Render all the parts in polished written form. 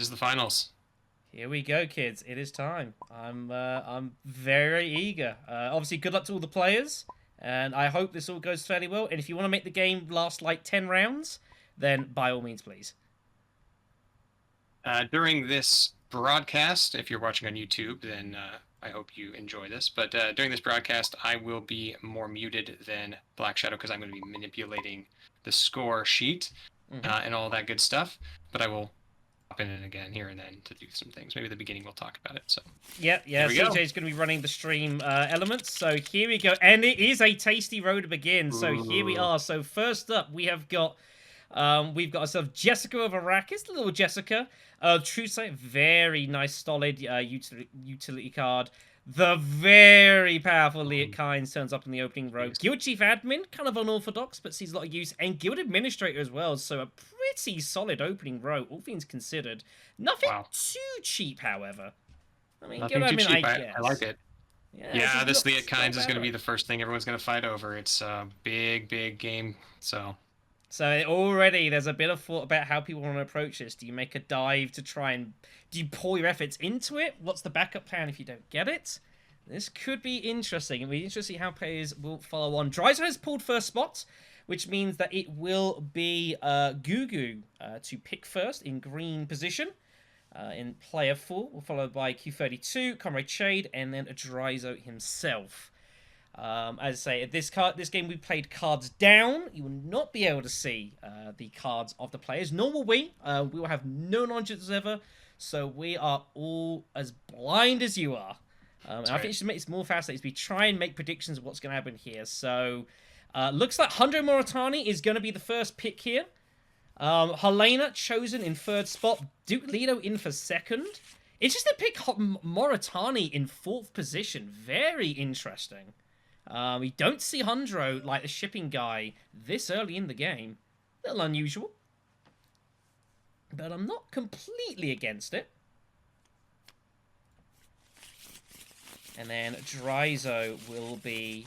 It is the finals. Here we go, kids. It is time. I'm very eager. Obviously, good luck to all the players, and I hope this all goes fairly well. And if you want to make the game last like 10 rounds, then by all means, please. During this broadcast, if you're watching on YouTube, then I hope you enjoy this. But during this broadcast, I will be more muted than Black Shadow because I'm going to be manipulating the score sheet and all that good stuff. But I will pop in it again here and then to do some things. Maybe at the beginning we'll talk about it. So yeah. CJ's going to be running the stream elements. So here we go, and it is a tasty road to begin. So here we are. So first up, we've got ourselves Jessica of Arrakis, the little Jessica. True Sight, very nice, solid utility card. The very powerful Liet Kynes turns up in the opening row. Guild Chief Admin, kind of unorthodox, but sees a lot of use. And Guild Administrator as well, so a pretty solid opening row, all things considered. Nothing too cheap, however. I mean, nothing Guild too Admin, cheap. I guess. I like it. Yeah, this Liet Kynes is going to be be the first thing everyone's going to fight over. It's a big game, so... So already there's a bit of thought about how people want to approach this. Do you make a dive to try and... Do you pour your efforts into it? What's the backup plan if you don't get it? This could be interesting. It'll be interesting to see how players will follow on. Dreizo has pulled first spot, which means that it will be Gugu to pick first in green position. In player 4, followed by Q32, Comrade Shade, and then Dreizo himself. As I say, this game we played cards down. You will not be able to see the cards of the players. Nor will we. We will have no knowledge whatsoever. So we are all as blind as you are. And I think it's more fascinating as we try and make predictions of what's going to happen here. So looks like Hundred Moritani is going to be the first pick here. Helena chosen in third spot. Duke Leto in for second. It's just to pick Moritani in fourth position. Very interesting. We don't see Hundro, like the shipping guy, this early in the game. A little unusual. But I'm not completely against it. And then Dreizo will be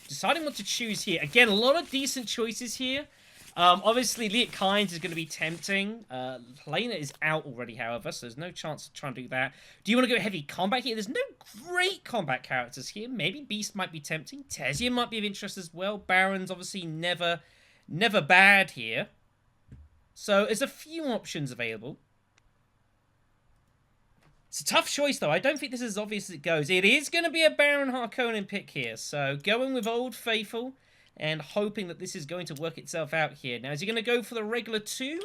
deciding what to choose here. Again, a lot of decent choices here. Obviously, Liet Kynes is going to be tempting. Helena is out already, however, so there's no chance to try and do that. Do you want to go heavy combat here? There's no great combat characters here. Maybe Beast might be tempting. Tesia might be of interest as well. Baron's obviously never bad here. So there's a few options available. It's a tough choice, though. I don't think this is as obvious as it goes. It is going to be a Baron Harkonnen pick here, so going with Old Faithful and hoping that this is going to work itself out here. Now, is he going to go for the regular 2?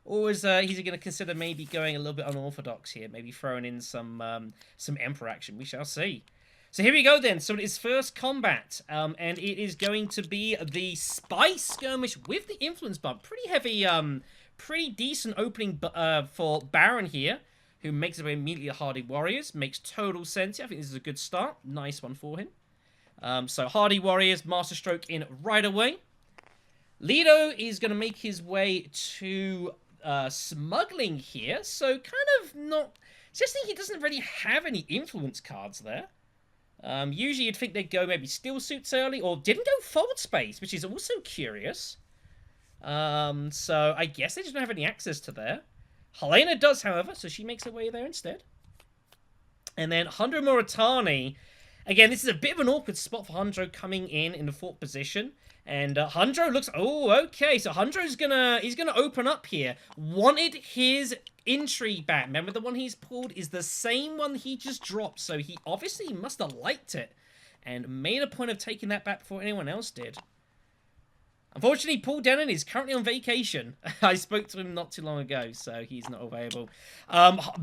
Or is he going to consider maybe going a little bit unorthodox here? Maybe throwing in some Emperor action? We shall see. So here we go then. So it is first combat. And it is going to be the Spy Skirmish with the Influence Bump. Pretty heavy, pretty decent opening for Baron here, who makes it immediately a Hardy Warriors. Makes total sense. I think this is a good start. Nice one for him. So Hardy Warriors, Master Stroke in right away. Leto is going to make his way to Smuggling here. So kind of not... Just think he doesn't really have any influence cards there. Usually you'd think they'd go maybe Steel Suits early, or didn't go Fold Space, which is also curious. So I guess they just don't have any access to there. Helena does, however, so she makes her way there instead. And then Hundro Moritani... Again, this is a bit of an awkward spot for Hundro coming in the fourth position. And Hundro looks... Oh, okay. So Hundro's he's gonna open up here. Wanted his Intrigue back. Remember, the one he's pulled is the same one he just dropped. So he obviously must have liked it. And made a point of taking that back before anyone else did. Unfortunately, Paul Denon is currently on vacation. I spoke to him not too long ago, so he's not available.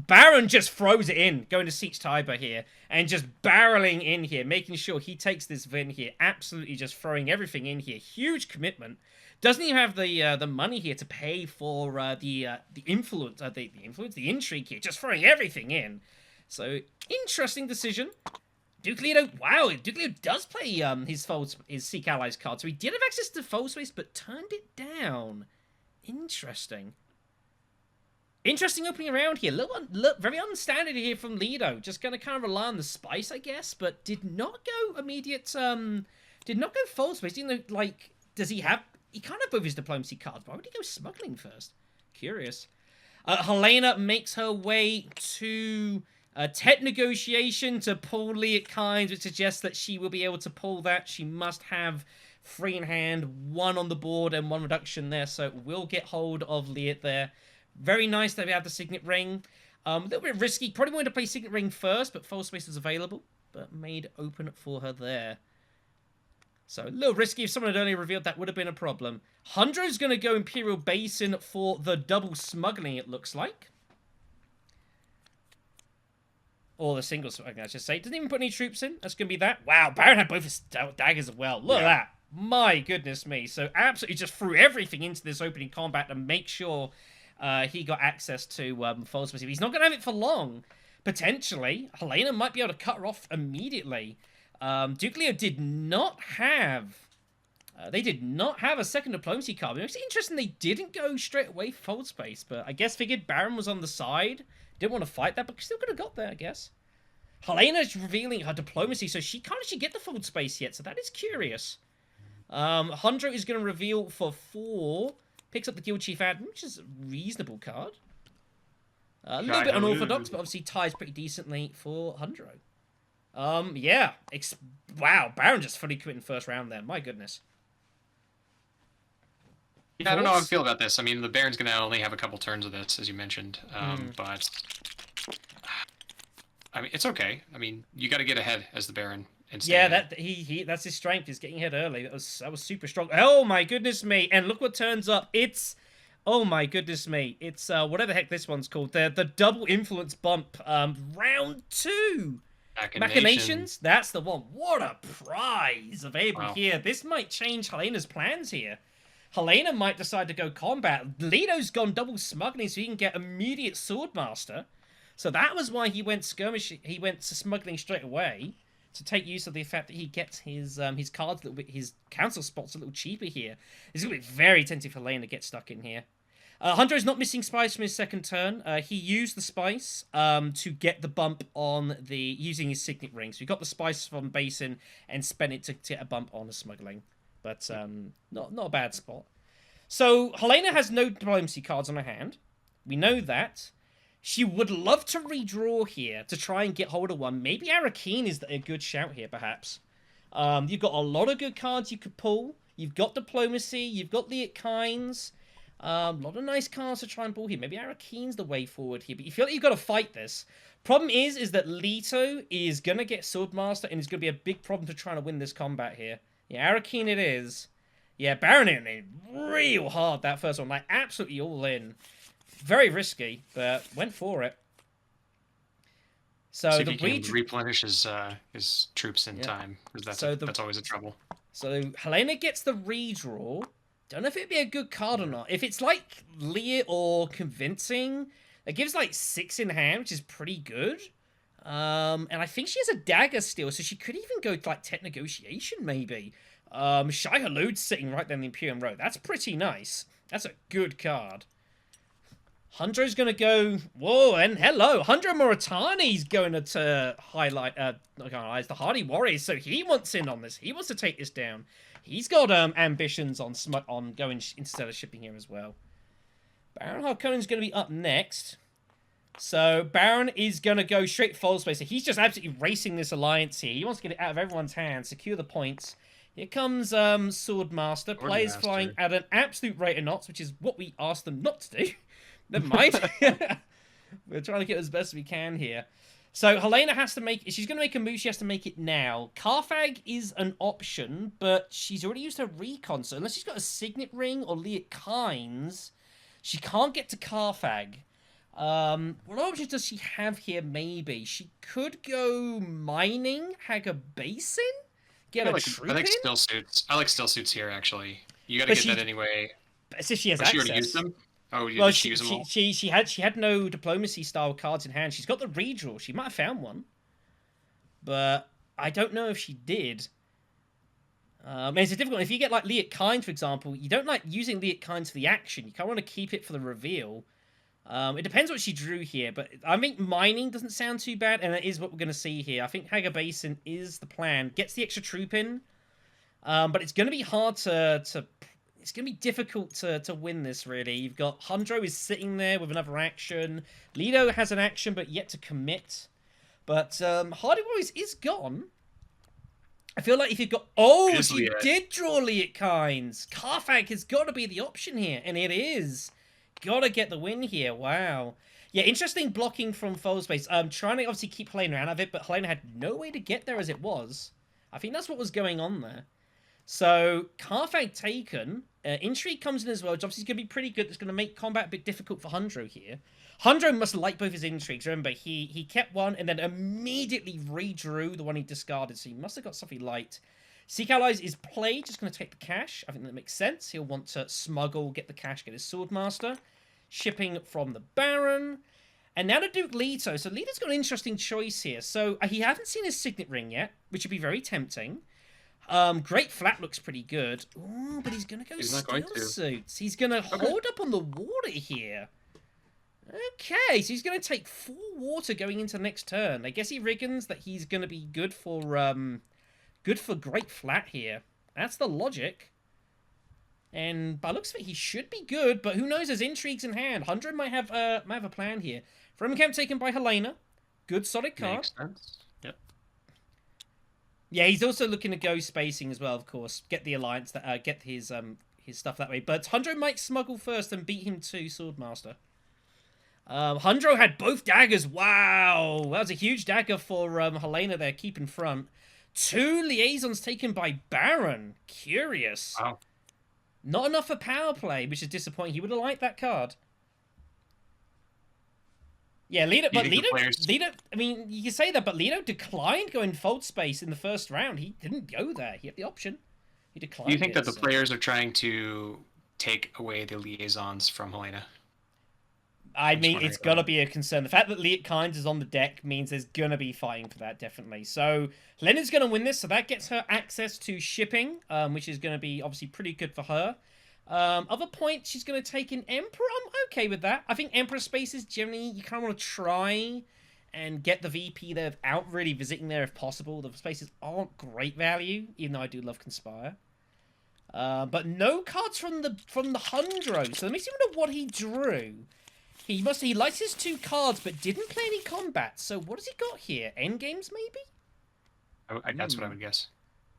Baron just throws it in, going to Siege Tiber here, and just barreling in here, making sure he takes this Vin here. Absolutely just throwing everything in here. Huge commitment. Doesn't even have the money here to pay for the intrigue here. Just throwing everything in. So, interesting decision. Duke Leto, wow, Duke Leto does play his Seek Allies card, so he did have access to Fold Space, but turned it down. Interesting. Interesting opening around here. Look, very unstandard here from Leto. Just going to kind of rely on the Spice, I guess, but did not go immediate, did not go Fold Space. Didn't know, like, does he have, he can't have both his Diplomacy cards. Why would he go Smuggling first? Curious. Helena makes her way to tech negotiation to pull Liet Kynes, which suggests that she will be able to pull that. She must have 3 in hand, 1 on the board, and 1 reduction there, so we'll get hold of Liet there. Very nice that we have the Signet Ring. A little bit risky. Probably wanted to play Signet Ring first, but False Space was available, but made open for her there. So a little risky. If someone had only revealed that, would have been a problem. Hundro's going to go Imperial Basin for the double smuggling, it looks like. Or the single smuggling, I should say. Doesn't even put any troops in. That's going to be that. Wow, Baron had both his daggers as well. Look at that. My goodness me. So absolutely just threw everything into this opening combat to make sure he got access to False Space. He's not going to have it for long. Potentially, Helena might be able to cut her off immediately. Duke Leo did not have... they did not have a second diplomacy card. It's interesting they didn't go straight away for False Space, but I guess figured Baron was on the side. Didn't want to fight that, but still could have got there, I guess. Helena's revealing her diplomacy, so she can't actually get the False Space yet, so that is curious. Hundro is going to reveal for 4. Picks up the Guild Chief Admin, which is a reasonable card. A little bit unorthodox, but obviously ties pretty decently for Hundro. Yeah. Wow, Baron just fully quit in first round there. My goodness. Yeah, I don't know how I feel about this. I mean, the Baron's going to only have a couple turns of this, as you mentioned. But, I mean, it's okay. I mean, you got to get ahead as the Baron. Yeah, that's his strength. He's getting ahead early. That was super strong. Oh, my goodness me. And look what turns up. It's... Oh my goodness me. It's, whatever the heck this one's called. The double influence bump. Round 2. Machinations? That's the one. What a prize available here. This might change Helena's plans here. Helena might decide to go combat. Leto's gone double smuggling so he can get immediate Swordmaster. So that was why he went skirmish. He went to smuggling straight away to take use of the fact that he gets his cards a little bit, his council spots a little cheaper here. It's going to be very tempting for Helena to get stuck in here. Hunter's not missing spice from his second turn. He used the spice to get the bump on using his signet ring. So he got the spice from Basin and spent it to get a bump on the smuggling. But not a bad spot. So Helena has no diplomacy cards on her hand. We know that. She would love to redraw here to try and get hold of one. Maybe Arakeen is a good shout here, perhaps. You've got a lot of good cards you could pull. You've got diplomacy. You've got Liet Kynes. A lot of nice cards to try and pull here. Maybe Arakeen's the way forward here, but you feel like you've got to fight this. Problem is that Leto is going to get Swordmaster, and it's going to be a big problem to trying to win this combat here. Yeah, Arakeen it is. Yeah, Baron in real hard that first one. Like, absolutely all in. Very risky, but went for it. So see if he can replenish his troops in time. That's always a trouble. So Helena gets the redraw. Don't know if it'd be a good card or not. If it's like Lear or Convincing, it gives like 6 in hand, which is pretty good. And I think she has a dagger still, so she could even go to like Tech Negotiation maybe. Shai Halud's sitting right there in the Imperium Road. That's pretty nice. That's a good card. Hundro's going to go... Whoa, and hello. Hundro Moritani's going to highlight... the Hardy Warriors, so he wants in on this. He wants to take this down. He's got ambitions on going instead of shipping here as well. Baron Harkonnen's going to be up next. So Baron is going to go straight False Space. So he's just absolutely racing this alliance here. He wants to get it out of everyone's hands, secure the points. Here comes Swordmaster. Players flying at an absolute rate of knots, which is what we asked them not to do. Never mind. We're trying to get as best as we can here. So Helena has to make... She's going to make a move. She has to make it now. Carthag is an option, but she's already used her recon. So unless she's got a Signet Ring or Liet Kynes, she can't get to Carthag. What options does she have here, maybe? She could go mining, Hagar Basin, get a troop in. I like still suits here, actually. You got to get that anyway. But since she has access. She already used them? Oh, well, she use them all? She had no diplomacy style cards in hand. She's got the redraw. She might have found one, but I don't know if she did. It's a difficult one. If you get like Liet Kynes, for example, you don't like using Liet Kynes for the action. You kind of want to keep it for the reveal. It depends what she drew here, but I think mining doesn't sound too bad, and that is what we're going to see here. I think Hagar Basin is the plan. Gets the extra troop in, but it's going to be hard to it's going to be difficult to win this, really. You've got Hundro is sitting there with another action. Lido has an action, but yet to commit. But Hardy Warriors is gone. I feel like if you've got... Oh, she did draw Liet-Kynes. Savfk has got to be the option here, and it is. Got to get the win here. Wow. Yeah, interesting blocking from Fold Space. Trying to obviously keep Helena out of it, but Helena had no way to get there as it was. I think that's what was going on there. So, Savfk taken. Intrigue comes in as well, which obviously is going to be pretty good. It's going to make combat a bit difficult for Hundro here. Hundro must like both his intrigues. Remember, he kept one and then immediately redrew the one he discarded, so he must have got something light. Seek Allies is played, just going to take the cash. I think that makes sense. He'll want to smuggle, get the cash, get his Swordmaster. Shipping from the Baron. And now to Duke Leto. So Leto's got an interesting choice here. So he hasn't seen his Signet Ring yet, which would be very tempting. Great Flat looks pretty good. Ooh, but he's going to go Steel Suits. He's going to hold up on the water here. Okay, so he's going to take 4 water going into next turn. I guess he reckons that he's going to be good for Great Flat here. That's the logic. And by looks of it, he should be good, but who knows? There's intrigues in hand. 100 might have a plan here. From camp taken by Helena. Good solid card. Makes sense. Yep. Yeah, he's also looking to go spacing as well, of course. Get the alliance that get his stuff that way. But 100 might smuggle first and beat him to Swordmaster. Hundro had both daggers. Wow, that was a huge dagger for Helena there, keeping front. 2 liaisons taken by Baron. Curious. Wow. Not enough for power play, which is disappointing. He would have liked that card. Yeah, Lido, I mean, you can say that, but Lido declined going Fold Space in the first round. He didn't go there. He had the option. He declined. Do you think that the players are trying to take away the liaisons from Helena? I mean, it's got to be a concern. The fact that Liet-Kynes is on the deck means there's going to be fighting for that, definitely. So, Helena's going to win this, so that gets her access to shipping, which is going to be obviously pretty good for her. Other points, she's going to take an Emperor. I'm okay with that. I think Emperor spaces, generally, you kind of want to try and get the VP there without really visiting there if possible. The spaces aren't great value, even though I do love Conspire. But no cards from the Hundro, so that makes me wonder what he drew. He likes his 2 cards, but didn't play any combat. So what has he got here? Endgames, maybe? That's what I would guess.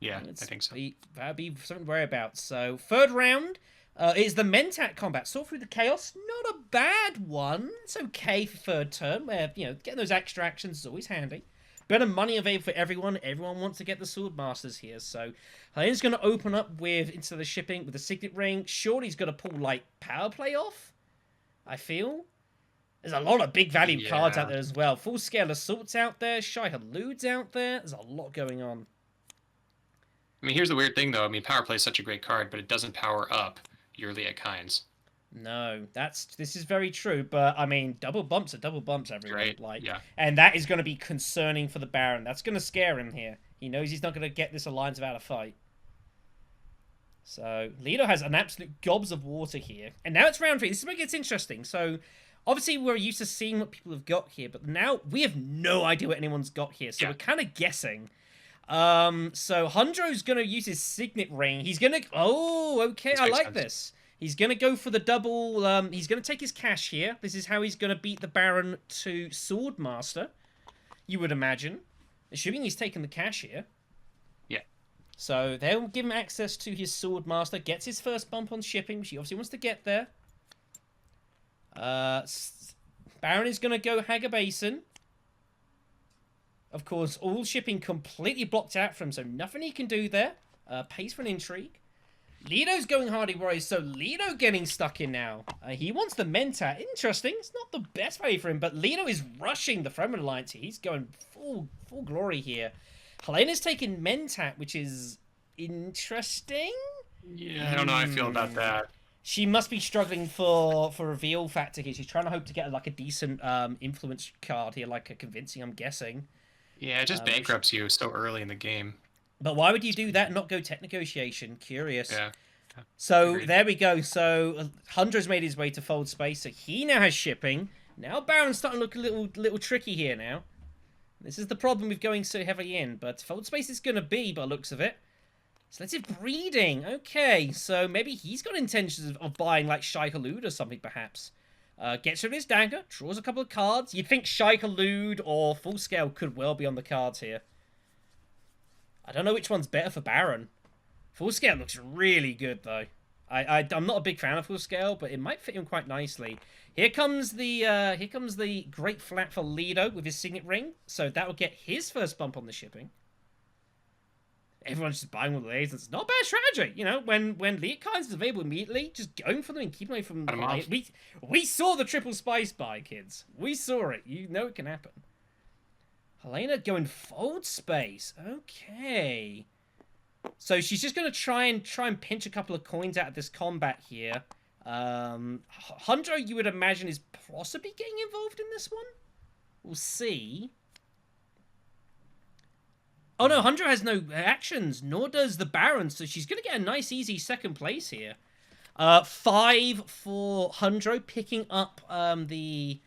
Yeah, I think so. That'd be something to worry about. So, 3rd round is the Mentat combat. Saw through the Chaos. Not a bad one. It's okay for 3rd turn, where, you know, getting those extra actions is always handy. Better money available for everyone. Everyone wants to get the Swordmasters here. So, Helena's going to open up with, instead of shipping, with the Signet Ring. Shorty's going to pull, like, power play off, I feel. There's a lot of big value cards out there as well. Full Scale Assault's out there. Shy Halud's out there. There's a lot going on. I mean, here's the weird thing, though. I mean, Power Play is such a great card, but it doesn't power up your Liet-Kynes. No, this is very true. But, I mean, double bumps are double bumps, everyone. Right, like, yeah. And that is going to be concerning for the Baron. That's going to scare him here. He knows he's not going to get this alliance without a fight. So, Lido has an absolute gobs of water here. And now it's round 3. This is where it gets interesting. So... Obviously, we're used to seeing what people have got here, but now we have no idea what anyone's got here, so we're kind of guessing. So Hundro's going to use his Signet Ring. He's going to... Oh, okay, I like this. He's going to go for the double... he's going to take his cash here. This is how he's going to beat the Baron to Swordmaster, you would imagine. Assuming he's taken the cash here. Yeah. So they'll give him access to his Swordmaster, gets his first bump on shipping, which he obviously wants to get there. Baron is going to go Haga Basin. Of course, all shipping completely blocked out from him, so nothing he can do there. Pays for an intrigue. Lido's going Hardy Warriors, so Lido getting stuck in now. He wants the Mentat. Interesting. It's not the best value for him, but Lido is rushing the Fremen Alliance here. He's going full glory here. Helena's taking Mentat, which is interesting. Yeah, I don't know how I feel about that. She must be struggling for reveal factor here. She's trying to hope to get like a decent influence card here, like a convincing, I'm guessing. Yeah, it just bankrupts you so early in the game. But why would you do that and not go tech negotiation? Curious. Yeah. So there we go. So Hundra's made his way to Fold Space, so he now has shipping. Now Baron's starting to look a little tricky here now. This is the problem with going so heavily in, but Fold Space is going to be, by the looks of it. Selective breeding. Okay, so maybe he's got intentions of buying like Shai Halud or something, perhaps. Gets rid of his dagger, draws a couple of cards. You'd think Shai Halud or Full Scale could well be on the cards here. I don't know which one's better for Baron. Full Scale looks really good, though. I'm not a big fan of Full Scale, but it might fit him quite nicely. Here comes the Great Flat for Lido with his Signet Ring. So that will get his first bump on the shipping. Everyone's just buying all the lasers. It's not a bad strategy, you know. When Leak Kinds is available immediately, just going for them and keeping away from. We saw the triple spice buy, kids. We saw it. You know it can happen. Helena going fold space. Okay. So she's just going to try and pinch a couple of coins out of this combat here. Hunter, you would imagine, is possibly getting involved in this one. We'll see. Oh no, Hunter has no actions, nor does the Baron, so she's going to get a nice, easy second place here. 5 for Hunter, picking up the,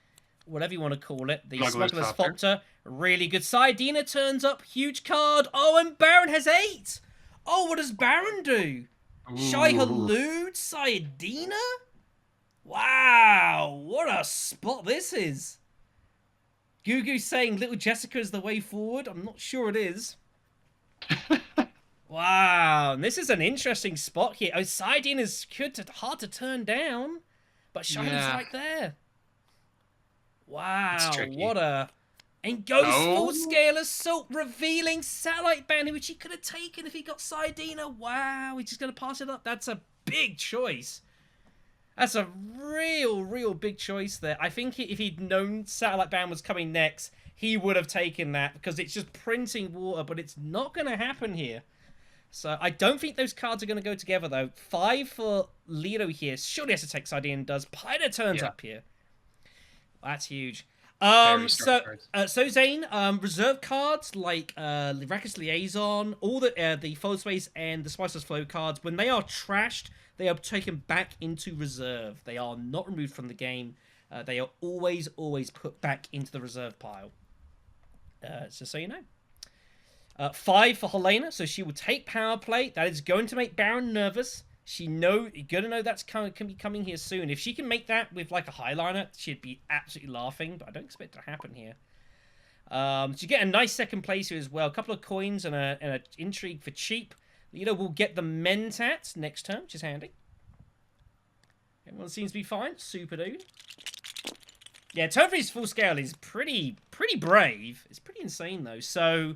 whatever you want to call it, the Smuggler's Copter. Really good. Saidina turns up, huge card. Oh, and Baron has 8. Oh, what does Baron do? Shai Halud, Saidina? Wow, what a spot this is. Gugu saying Little Jessica is the way forward. I'm not sure it is. Wow, and this is an interesting spot here. Oh, Saidin is hard to turn down, but Shai's right there. Wow, what a... And goes Full Scale Assault, revealing Satellite Band, which he could have taken if he got Saidina. Wow, he's just going to pass it up. That's a big choice. That's a real big choice there. I think if he'd known Satellite Band was coming next, he would have taken that, because it's just printing water, but it's not going to happen here. So I don't think those cards are going to go together, though. 5 for Lido here. Surely has to take Saidina and does. Pyda turns up here. That's huge. So Zane, reserve cards like Reckless Liaison, all the Fold Space and the Spiceless Flow cards, when they are trashed, they are taken back into reserve. They are not removed from the game. They are always put back into the reserve pile. Just so you know. 5 for Helena, so she will take Power Play. That is going to make Baron nervous. You're gonna know that's can be coming here soon. If she can make that with like a highliner, she'd be absolutely laughing, but I don't expect it to happen here. So you get a nice second place here as well. A couple of coins and an intrigue for cheap. Lido will get the Mentat next turn, which is handy. Everyone seems to be fine. Super dude. Yeah, turn for his Full Scale is pretty brave. It's pretty insane though. So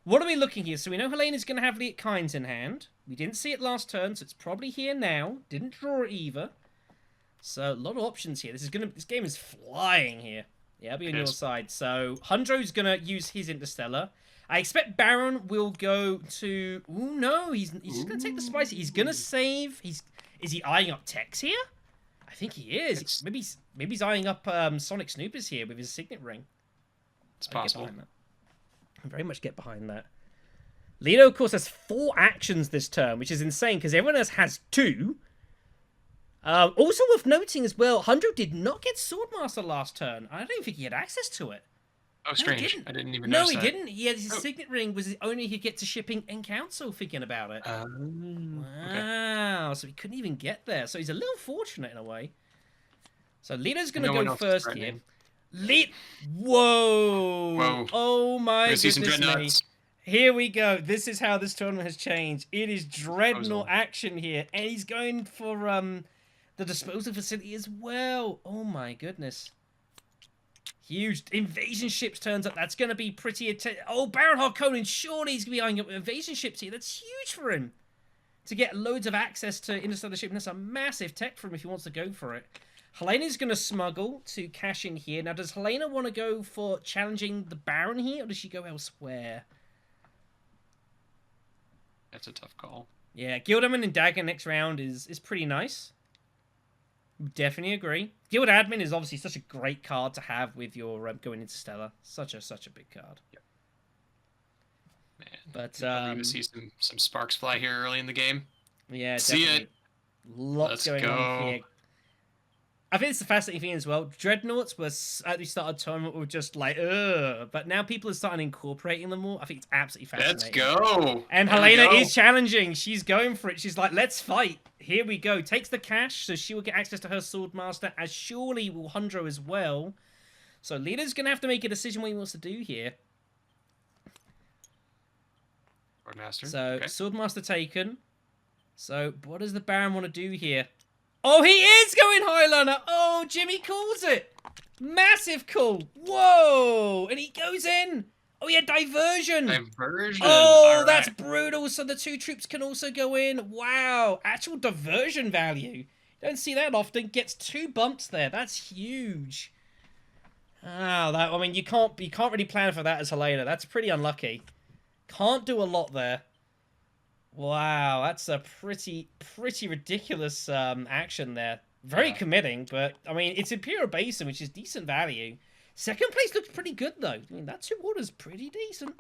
what are we looking here? So we know Helena's going to have Leak Kinds in hand. We didn't see it last turn, so it's probably here now. Didn't draw it either. So a lot of options here. This game is flying here. Yeah, I'll be on your side. So Huntro's going to use his Interstellar. I expect Baron will go to... Ooh, no, he's just going to take the Spicy. He's going to save... Is he eyeing up Tex here? I think he is. Maybe he's eyeing up Sonic Snoopers here with his Signet Ring. It's possible. I very much get behind that. Lido, of course, has 4 actions this turn, which is insane, because everyone else has 2. Also worth noting as well, Hundred did not get Swordmaster last turn. I don't think he had access to it. Oh, strange. I didn't even notice that. No, he didn't. He had his Signet Ring was the only he could get to shipping and council, thinking about it. Wow, okay. So he couldn't even get there. So he's a little fortunate in a way. So Lido's going to go first here. Whoa! Oh my goodness me! Here we go. This is how this tournament has changed. It is Dreadnought action here, and he's going for the disposal facility as well. Oh my goodness! Huge invasion ships turns up. That's going to be pretty. Oh, Baron Harkonnen. Surely he's going to be eyeing up invasion ships here. That's huge for him to get loads of access to interstellar ship. And that's a massive tech for him if he wants to go for it. Helena's going to smuggle to cash in here. Now, does Helena want to go for challenging the Baron here, or does she go elsewhere? That's a tough call. Yeah, Guild Admin and Dagger next round is pretty nice. Definitely agree. Guild Admin is obviously such a great card to have with your going into Stellar. Such a big card. Yep. Man, but we're going to see some sparks fly here early in the game. Yeah, see definitely. it. Lots going on here. I think it's the fascinating thing as well. Dreadnoughts were at the start of the tournament were just like, ugh. But now people are starting incorporating them more. I think it's absolutely fascinating. Let's go. And Helena is challenging. She's going for it. She's like, let's fight. Here we go. Takes the cash, so she will get access to her Swordmaster, as surely will Hundro as well. So Leader's going to have to make a decision what he wants to do here. Swordmaster. So, okay. Swordmaster taken. So, what does the Baron want to do here? Oh, he is going Highliner! Oh, Jimmy calls it! Massive call! Whoa! And he goes in! Oh, yeah, diversion! Diversion! Oh, All that's right. brutal! So the 2 troops can also go in. Wow! Actual diversion value. Don't see that often. Gets 2 bumps there. That's huge. Ah, I mean, you can't really plan for that as Helena. That's pretty unlucky. Can't do a lot there. Wow, that's a pretty ridiculous action there. Very committing, but I mean, it's Imperial Basin, which is decent value. Second place looks pretty good though. I mean, that 2 orders pretty decent.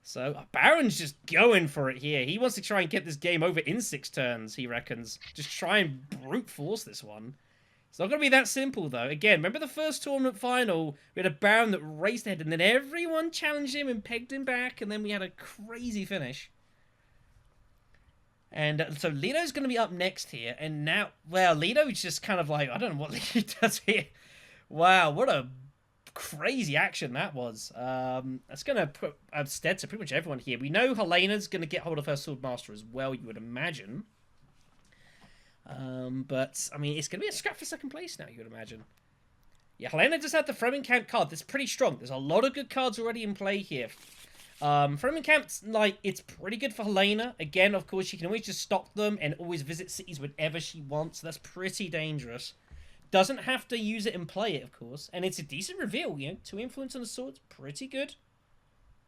So Baron's just going for it here. He wants to try and get this game over in 6 turns. He reckons. Just try and brute force this one. It's not going to be that simple, though. Again, remember the first tournament final? We had a Baron that raced ahead, and then everyone challenged him and pegged him back, and then we had a crazy finish. And so Lito's going to be up next here, and now, well, Lito's just kind of like, I don't know what Lito does here. Wow, what a crazy action that was. That's going to put a stead to pretty much everyone here. We know Helena's going to get hold of her Swordmaster as well, you would imagine. But, I mean, it's going to be a scrap for second place now, you would imagine. Yeah, Helena just had the Fremdkamp card. That's pretty strong. There's a lot of good cards already in play here. Fremdkamp's, like, it's pretty good for Helena. Again, of course, she can always just stop them and always visit cities whenever she wants. That's pretty dangerous. Doesn't have to use it and play it, of course. And it's a decent reveal, you know. 2 influence on the sword, pretty good.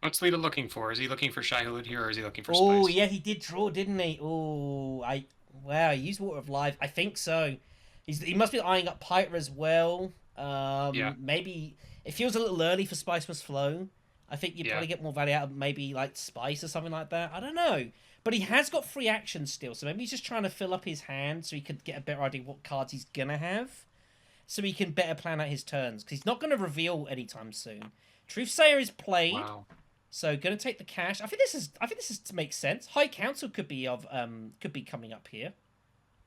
What's Lita looking for? Is he looking for Shai-Hulud here, or is he looking for Oh, Spice? yeah, he did draw, didn't he? Oh, wow, he used Water of Life. I think so. He must be eyeing up Pyra as well. Yeah. Maybe it feels a little early for Spice Must Flow. I think you'd probably get more value out of maybe like Spice or something like that. I don't know. But he has got free action still, so maybe he's just trying to fill up his hand so he could get a better idea what cards he's going to have. So he can better plan out his turns, because he's not going to reveal anytime soon. Truthsayer is played. Wow. So going to take the cash. I think this is to make sense. High Council could be coming up here.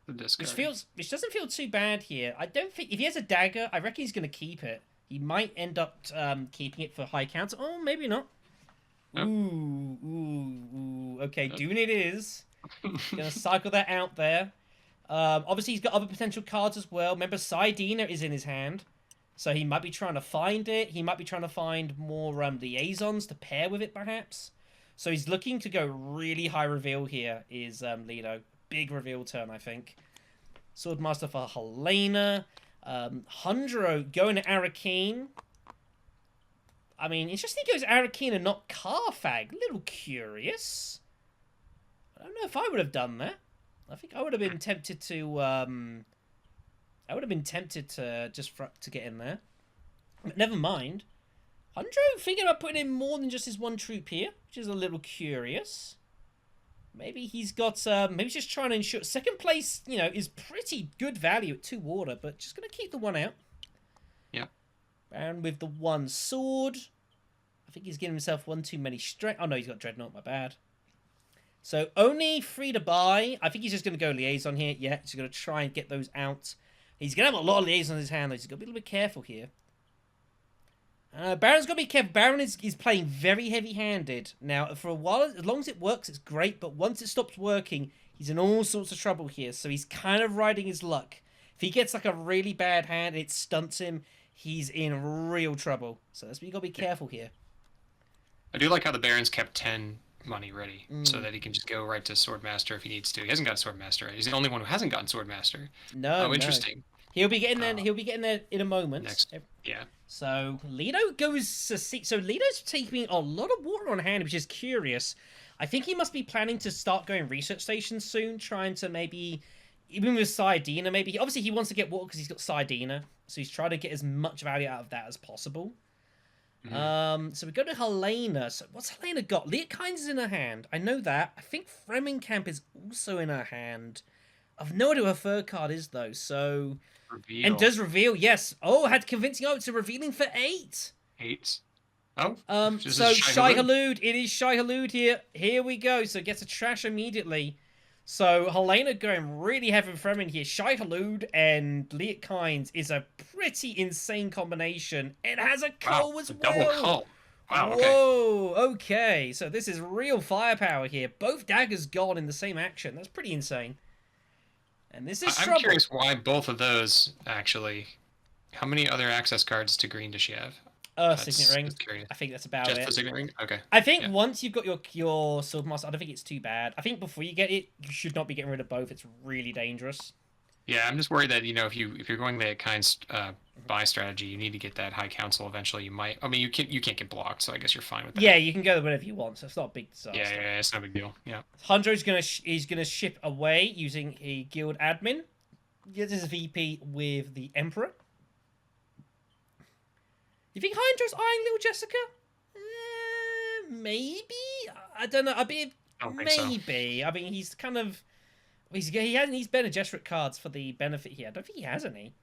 The discard. Which doesn't feel too bad here. I don't think if he has a dagger, I reckon he's going to keep it. He might end up keeping it for High Council. Oh, maybe not. Nope. Ooh. Okay, Dune it is. Gonna cycle that out there. Obviously, he's got other potential cards as well. Remember, Sidina is in his hand. So he might be trying to find it. He might be trying to find more liaisons to pair with it, perhaps. So he's looking to go really high reveal here, is Lido. Big reveal turn, I think. Swordmaster for Helena. Hundro going to Arakeen. I mean, interesting he goes Arakeen and not Carfag. A little curious. I don't know if I would have done that. I think I would have been tempted to... to get in there. But never mind. Hundro thinking about putting in more than just his 1 troop here, which is a little curious. Maybe he's got, maybe he's just trying to ensure... Second place, you know, is pretty good value at 2 water, but just going to keep the 1 out. Yeah. And with the 1 sword, I think he's giving himself 1 too many strength. Oh, no, he's got Dreadnought, my bad. So, only 3 to buy. I think he's just going to go Liaison here. Yeah, he's going to try and get those out. He's going to have a lot of Liaison in his hand, though. He's got to be a little bit careful here. Baron's got to be careful. Baron is playing very heavy-handed. Now, for a while, as long as it works, it's great. But once it stops working, he's in all sorts of trouble here. So he's kind of riding his luck. If he gets like a really bad hand and it stunts him, he's in real trouble. So that's why you got to be careful here. I do like how the Baron's kept 10 money ready, so that he can just go right to Swordmaster if he needs to. He hasn't got Swordmaster. He's the only one who hasn't gotten Swordmaster. No, interesting. He'll be getting there. He'll be getting there in a moment. Next, yeah. So Lido goes to see. So Lido's taking a lot of water on hand, which is curious. I think he must be planning to start going research stations soon, trying to maybe even with Sidina. Maybe obviously he wants to get water because he's got Sidina, so he's trying to get as much value out of that as possible. Mm-hmm. So we go to Helena. So what's Helena got? Leokine's is in her hand. I know that. I think Fremdkamp is also in her hand. I've no idea what her third card is though. So Reveal. And does reveal, yes. Oh, had convincing odds to revealing for 8. 8. Oh. So Shai Halud, it is Shai Halud here. Here we go. So gets a trash immediately. So Helena going really heavy from in here. Shai Halud and Liet Kynes is a pretty insane combination. It has a cull as well. Double cull. Wow, okay. Whoa, okay. So this is real firepower here. Both daggers gone in the same action. That's pretty insane. And this is trouble. I'm curious why both of those, actually. How many other access cards to green does she have? Signet ring. I think that's about it. Just the signet ring? Okay. I think once you've got your Swordmaster, I don't think it's too bad. I think before you get it, you should not be getting rid of both. It's really dangerous. Yeah, I'm just worried that, if you're going the Kynes buy strategy, you need to get that High Council eventually. You might. I mean, you can't get blocked, so I guess you're fine with that. Yeah, you can go whatever you want, so it's not a big disaster. Yeah, it's no big deal. Yeah. Hunter's gonna ship away using a guild admin. Gets his VP with the Emperor. You think Hunter's eyeing little Jessica? Maybe. I don't know. Maybe. So. I mean, he's kind of. He's Bene Gesserit cards for the benefit here. I don't think he has any.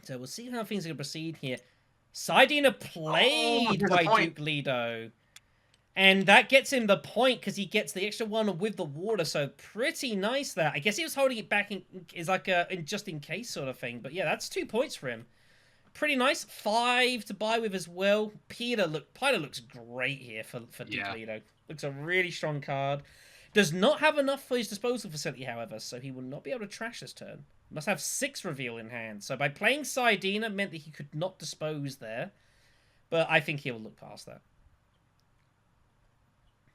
So we'll see how things are going to proceed here. Sidina played by Duke Lido. And that gets him the point because he gets the extra one with the water. So pretty nice there. I guess he was holding it back is like a just in case sort of thing. But yeah, that's 2 points for him. Pretty nice. 5 to buy with as well. Peter looks great here for Duke Lido. Looks a really strong card. Does not have enough for his disposal facility, however, so he will not be able to trash this turn. Must have 6 reveal in hand. So by playing Sidina meant that he could not dispose there. But I think he'll look past that.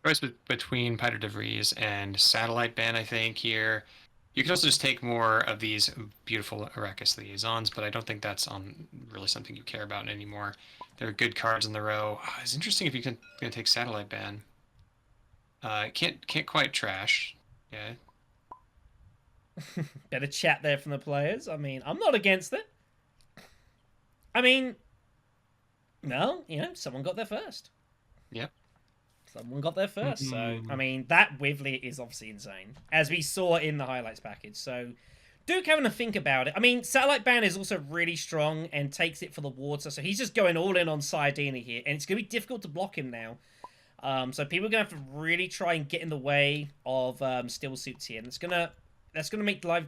Choice between Piter de Vries and Satellite Ban, I think, here. You can also just take more of these beautiful Arrakis liaisons, but I don't think that's really something you care about anymore. There are good cards in the row. It's interesting if you can take Satellite Ban. Can't quite trash. Yeah. Better chat there from the players. I mean, I'm not against it. I mean, no, someone got there first. Yep. Someone got there first. So, I mean, that Wivley is obviously insane, as we saw in the highlights package. So, Duke having to think about it. I mean, Satellite Ban is also really strong and takes it for the water. So, he's just going all in on Sidina here. And it's going to be difficult to block him now. So, people are going to have to really try and get in the way of still suits here. And that's gonna make life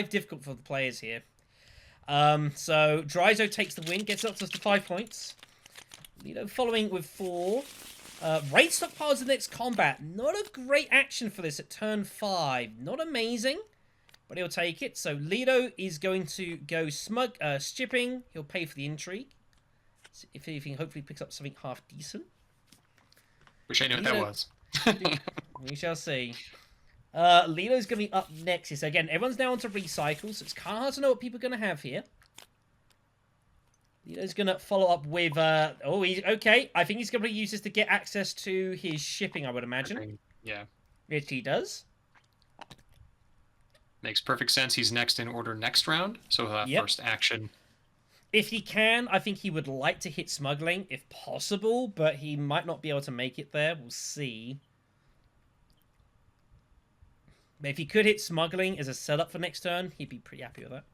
difficult for the players here. So, Dreizo takes the win, gets up to 5 points. Lido following with 4. Raid stockpiles the next combat. Not a great action for this at turn 5. Not amazing, but he'll take it. So Lido is going to go stripping. He'll pay for the intrigue. So if anything, hopefully picks up something half decent. Wish I knew what that was. We shall see. Lido's going to be up next. So again, everyone's now on to recycle, so it's kind of hard to know what people are going to have here. He's going to follow up with... okay. I think he's going to use this to get access to his shipping, I would imagine. Yeah. Which he does. Makes perfect sense. He's next in order next round, so he'll have first action. If he can, I think he would like to hit smuggling, if possible, but he might not be able to make it there. We'll see. But if he could hit smuggling as a setup for next turn, he'd be pretty happy with that.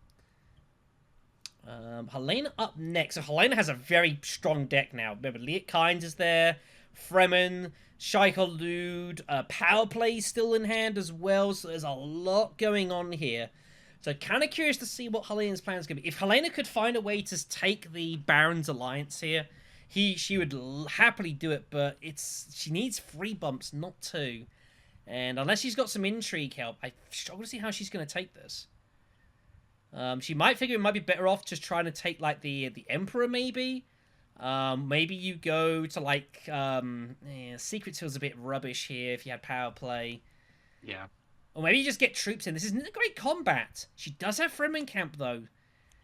Helena up next. So Helena has a very strong deck now. Remember, Liet Kynes is there. Fremen, Shai Halud, Power Play still in hand as well. So there's a lot going on here. So kind of curious to see what Helena's plan is going to be. If Helena could find a way to take the Baron's Alliance here, she would happily do it. But she needs 3 bumps, not 2. And unless she's got some intrigue help, I struggle to see how she's going to take this. She might figure it might be better off just trying to take, like, the Emperor, maybe. Maybe you go to, like, Secret feels a bit rubbish here if you had Power Play. Yeah. Or maybe you just get troops in. This isn't a great combat. She does have Fremen Camp, though.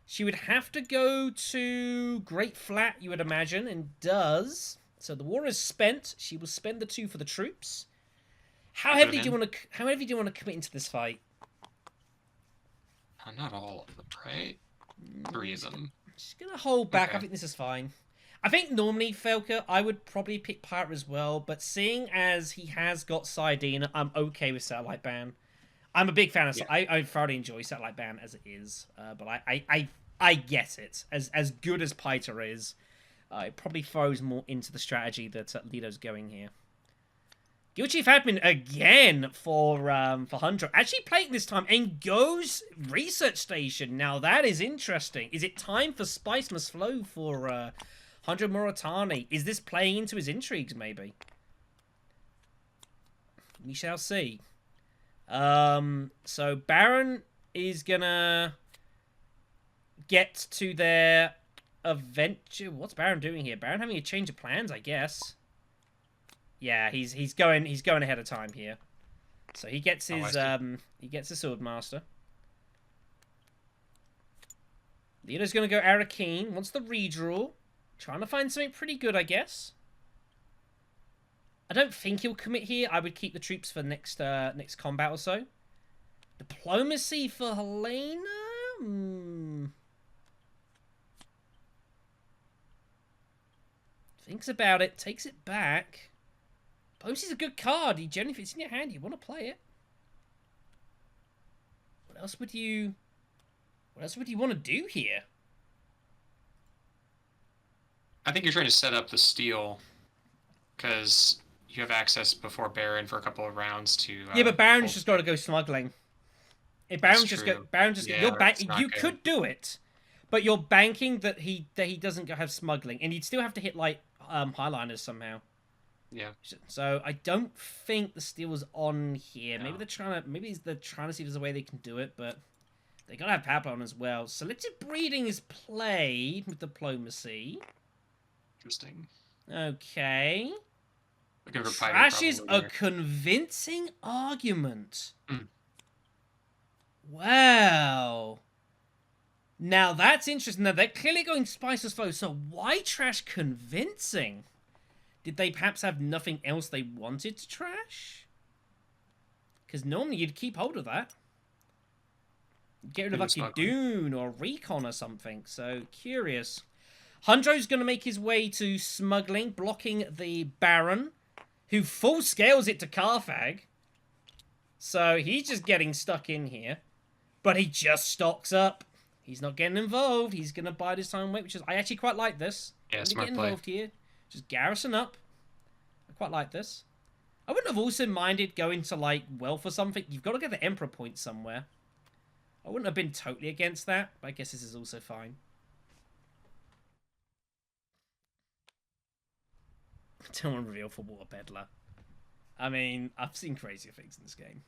She would have to go to Great Flat, you would imagine, and does. So the war is spent. She will spend the 2 for the troops. How heavily do you want to commit into this fight? Not all of them, right? 3 of them. Just gonna hold back. Okay. I think this is fine. I think normally, Felker, I would probably pick Pirate as well, but seeing as he has got Sidina, I'm okay with Satellite Ban. I'm a big fan of. Yeah. I thoroughly enjoy Satellite Ban as it is, but I get it. As good as Piter is, it probably throws more into the strategy that Lido's going here. Guild Chief Admin again for Hundro. Actually playing this time and goes Research Station. Now that is interesting. Is it time for Spice Must Flow for Hundro Muratani? Is this playing into his intrigues maybe? We shall see. So Baron is gonna get to their adventure. What's Baron doing here? Baron having a change of plans, I guess. Yeah, he's going ahead of time here. So he gets his Swordmaster. Lido's gonna go Arakeen. Wants the redraw. Trying to find something pretty good, I guess. I don't think he'll commit here. I would keep the troops for next combat or so. Diplomacy for Helena? Thinks about it, takes it back. Diplomacy's a good card. Generally, if it's in your hand, you want to play it. What else would you want to do here? I think you're trying to set up the steal, because you have access before Baron for a couple of rounds to. Yeah, but Baron's just got to go smuggling. If Baron just go, Baron just yeah, you could do it, but you're banking that he doesn't have smuggling, and you'd still have to hit like highliners somehow. Yeah. So I don't think the steal is on here. No. Maybe they're trying to see if there's a way they can do it, but they gotta have power on as well. Selective breeding is played with diplomacy. Interesting. Okay. Looking for Trash is a convincing argument. Mm. Wow. Now that's interesting. Now they're clearly going Spice Must Flow, so why Trash convincing? Did they perhaps have nothing else they wanted to trash? Because normally you'd keep hold of that. Get rid of like your Dune or Recon or something. So, curious. Hundro's going to make his way to smuggling, blocking the Baron, who full scales it to Carthag. So, he's just getting stuck in here. But he just stocks up. He's not getting involved. He's going to bide his time and wait, which is... I actually quite like this. Yeah, smart play. Get involved here. Just garrison up. I quite like this. I wouldn't have also minded going to, like, wealth or something. You've got to get the Emperor point somewhere. I wouldn't have been totally against that, but I guess this is also fine. I don't want to reveal for Water Peddler. I mean, I've seen crazier things in this game.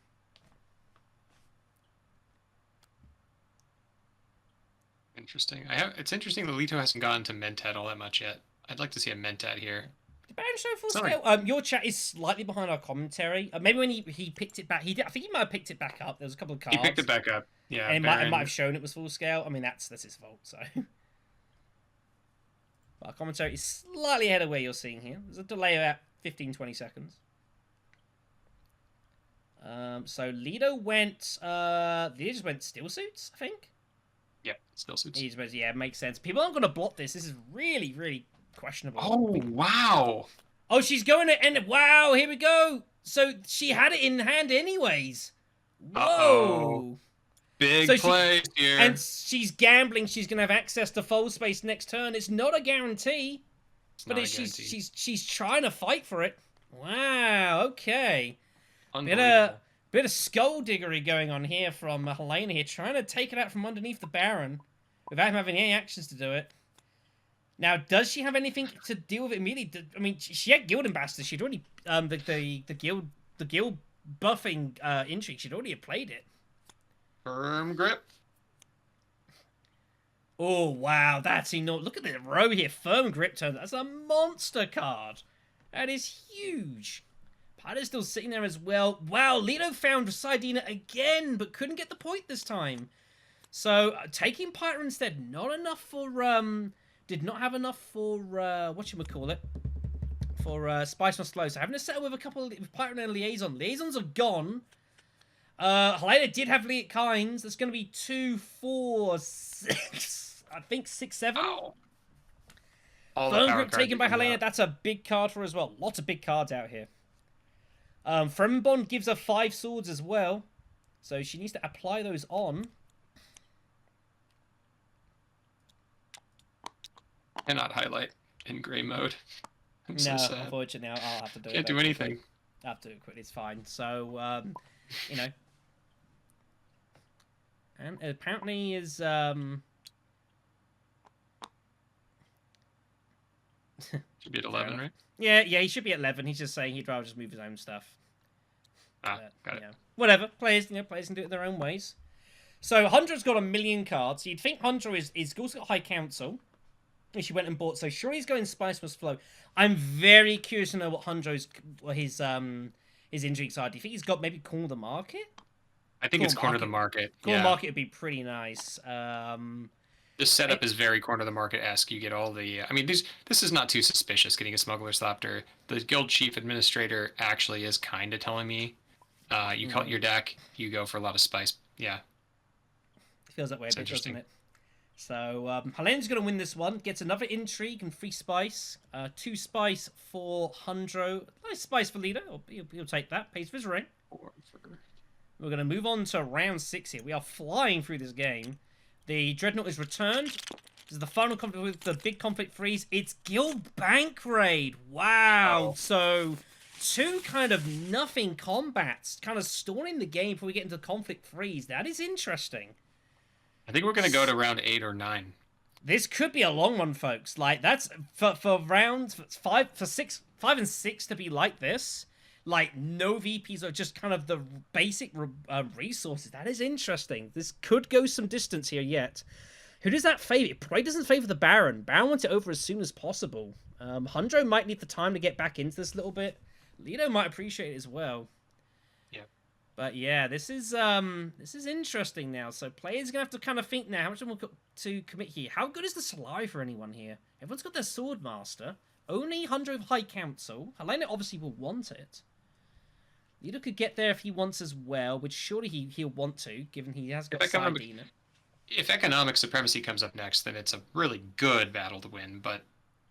Interesting. It's interesting that Leto hasn't gotten to Mentat all that much yet. I'd like to see a Mentat here. Did Baron show full scale? Your chat is slightly behind our commentary. Maybe when he picked it back, I think he might have picked it back up. There was a couple of cards. He picked it back up. Yeah. And it might have shown it was full scale. I mean, that's his fault. So, but our commentary is slightly ahead of where you're seeing here. There's a delay of about 15-20 seconds. So Lido went. Lido just went steel suits, I think. Yep, still suits. Yeah, it makes sense. People aren't going to block this. This is really, really questionable. Oh, wow. Oh, she's going to end. Wow, here we go. So she had it in hand anyways. Whoa. Uh-oh. Big play here. And she's gambling. She's going to have access to fold space next turn. It's not a guarantee. She's trying to fight for it. Wow, okay. Bit of skullduggery going on here from Helena here, trying to take it out from underneath the Baron without him having any actions to do it. Now, does she have anything to deal with it immediately? I mean, she had Guild Ambassador. She'd already the guild buffing intrigue. She'd already played it. Firm grip. Oh wow, that's enormous. Look at the row here. Firm grip turn. That's a monster card. That is huge. Piter's still sitting there as well. Wow, Lido found Sidina again, but couldn't get the point this time. So, taking Piter instead, not enough for, did not have enough for, whatchamacallit, for Spice Must Flow. So, having to settle with a couple with Piter and a Liaison. Liaisons are gone. Helena did have Liat Kynes. That's going to be 2, 4, 6, I think 6, 7. Wow. Firm grip taken by Helena. That's a big card for her as well. Lots of big cards out here. Fremdbond gives her 5 swords as well. So she needs to apply those on. Cannot highlight in gray mode. I'm so No, sad. unfortunately, I'll have to do it. Can't do anything. I'll have to do it quickly. It's fine. So, you know. And apparently is, Should be at 11, right? Yeah, he should be at 11. He's just saying he'd rather just move his own stuff. Ah, got it. Whatever. Players can do it their own ways. So, Hundra's got 1 million cards. You'd think Hundra is also got High Council. Which he went and bought. So, sure, he's going Spice Must Flow. I'm very curious to know what his intrigues are. Do you think he's got maybe Corner the Market? I think it's Corner the Market. Corner Market would be pretty nice. This setup is very Corner the Market-esque. You get all the... I mean, this is not too suspicious, getting a Smuggler's Thopter. The Guild Chief Administrator actually is kind of telling me, you cut your deck, you go for a lot of spice. Yeah. It feels that way a bit, doesn't it? So, Helena's going to win this one. Gets another Intrigue and 3 Spice. 2 Spice for Hundro. Nice Spice for Leader. He'll take that. Pays for his ring. We're going to move on to round 6 here. We are flying through this game. The Dreadnought is returned. This is the final conflict with the big conflict freeze. It's Guild Bank Raid. Wow. Oh. So, 2 kind of nothing combats. Kind of stalling the game before we get into conflict freeze. That is interesting. I think we're going to go to round 8 or 9. This could be a long one, folks. Like, that's for rounds 5 and 6 to be like this. Like, no VPs are just kind of the basic resources. That is interesting. This could go some distance here yet. Who does that favor? It probably doesn't favor the Baron. Baron wants it over as soon as possible. Hundro might need the time to get back into this a little bit. Lido might appreciate it as well. But yeah, this is interesting now. So players are gonna have to kind of think now. How much more to commit here? How good is the Sly for anyone here? Everyone's got their Swordmaster. Only 100 High Council. Helena obviously will want it. Lido could get there if he wants as well, which surely he'll want to, given he has got Sardina. If economic supremacy comes up next, then it's a really good battle to win. But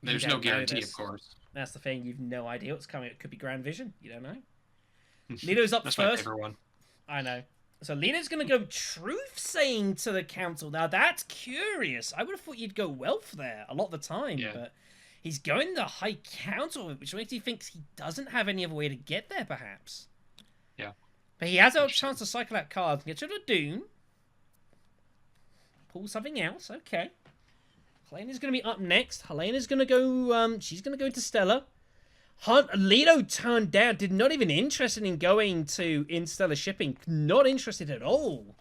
there's no guarantee, of course. That's the thing. You've no idea what's coming. It could be Grand Vision. You don't know. Lido's up That's first. My favorite one. I know. So Lido's going to go Truth Saying to the Council. Now, that's curious. I would have thought you'd go Wealth there a lot of the time. Yeah. But he's going the High Council, which makes you think he doesn't have any other way to get there, perhaps. Yeah. But he has a chance to cycle out cards. Get to the Doom. Pull something else. Okay. Helena's going to be up next. Helena's going to go... she's going to go into Stella. Lido turned down, did not even interested in going to Interstellar Shipping. Not interested at all.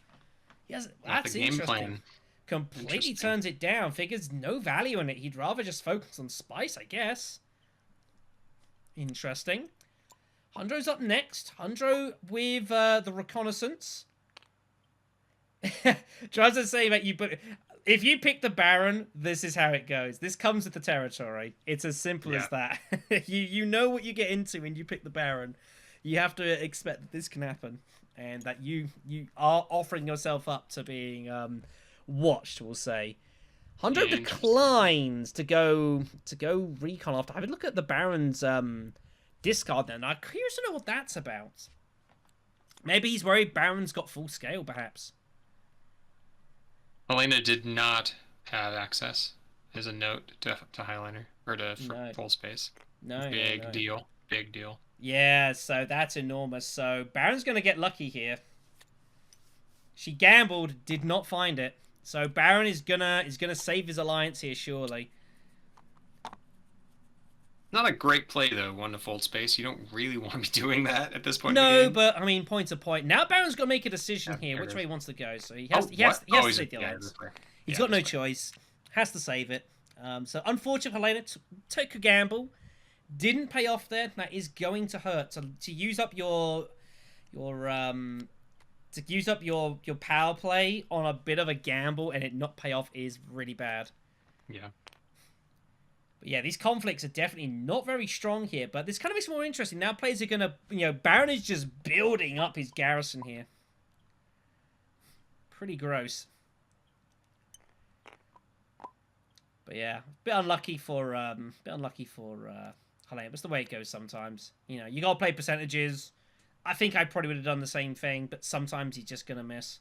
Yes, that's interesting. Completely turns it down. Figures no value in it. He'd rather just focus on Spice, I guess. Interesting. Hundro's up next. Hundro with the Reconnaissance. Tries to say that you put... If you pick the Baron, this is how it goes. This comes with the territory. It's as simple as that. You know what you get into when you pick the Baron. You have to expect that this can happen. And that you are offering yourself up to being watched, we'll say. Hundro declines to go recon after. Have a look at the Baron's discard then. I'm curious to know what that's about. Maybe he's worried Baron's got full scale, perhaps. Helena did not have access as a note to Highliner or to full space. No. Big deal. Yeah, so that's enormous. So Baron's going to get lucky here. She gambled, did not find it. So Baron is gonna save his alliance here, surely. Not a great play though, 1 to fold space. You don't really want to be doing that at this point. No, but I mean, point to point. Now Baron's got to make a decision here, which way he wants to go. So he has to save the alliance. He's got no choice. Has to save it. So unfortunate, Helena took a gamble, didn't pay off there. That is going to hurt. To use up your power play on a bit of a gamble and it not pay off is really bad. Yeah. But yeah, these conflicts are definitely not very strong here, but this kind of makes it more interesting. Now players are going to, Baron is just building up his garrison here. Pretty gross. But yeah, a bit unlucky for Helena. That's the way it goes sometimes. You got to play percentages. I think I probably would have done the same thing, but sometimes he's just going to miss.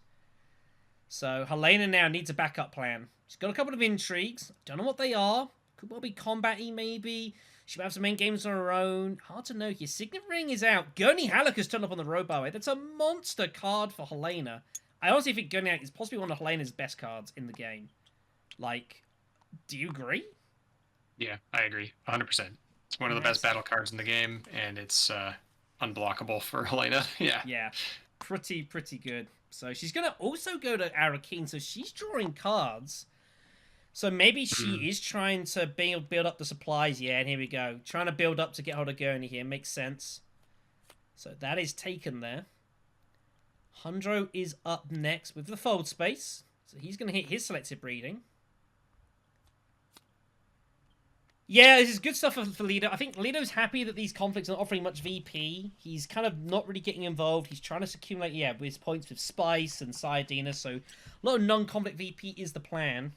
So Helena now needs a backup plan. She's got a couple of intrigues. Don't know what they are. Could well be combat-y, maybe. She might have some main games on her own. Hard to know here. Signet Ring is out. Gurney Halleck has turned up on the road, by the way. That's a monster card for Helena. I honestly think Gurney Halleck is possibly one of Helena's best cards in the game. Like, do you agree? Yeah, I agree. 100%. It's one of the best battle cards in the game, and it's unblockable for Helena. Yeah. Yeah. Pretty good. So she's going to also go to Arakeen, so she's drawing cards. So maybe she is trying to build up the supplies. Yeah, and here we go. Trying to build up to get hold of Gurney here. Makes sense. So that is taken there. Hundro is up next with the fold space. So he's going to hit his selective breeding. Yeah, this is good stuff for Lido. I think Lido's happy that these conflicts aren't offering much VP. He's kind of not really getting involved. He's trying to accumulate, with his points with Spice and Sayadina. So a lot of non-conflict VP is the plan.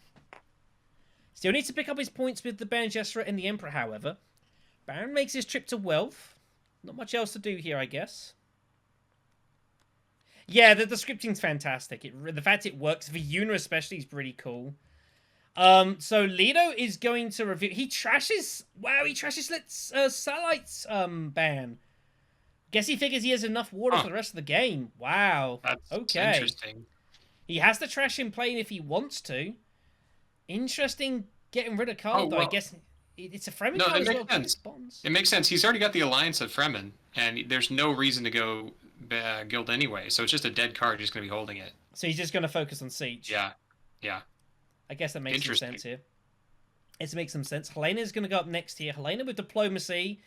Still needs to pick up his points with the Baron Gesserit and the Emperor, however. Baron makes his trip to Wealth. Not much else to do here, I guess. Yeah, the scripting's fantastic. The fact it works for Yuna especially is pretty cool. So Lido is going to review. He trashes. Wow, he trashes Satellite's ban. Guess he figures he has enough water for the rest of the game. Wow. That's okay. Interesting. He has to trash him playing if he wants to. Interesting getting rid of Carl, though. I guess it's a Fremen card as well. Sense. It makes sense. He's already got the Alliance of Fremen, and there's no reason to go Guild anyway, so it's just a dead card. He's going to be holding it. So he's just going to focus on Siege. Yeah. I guess that makes some sense here. It makes some sense. Helena's going to go up next here. Helena with Diplomacy.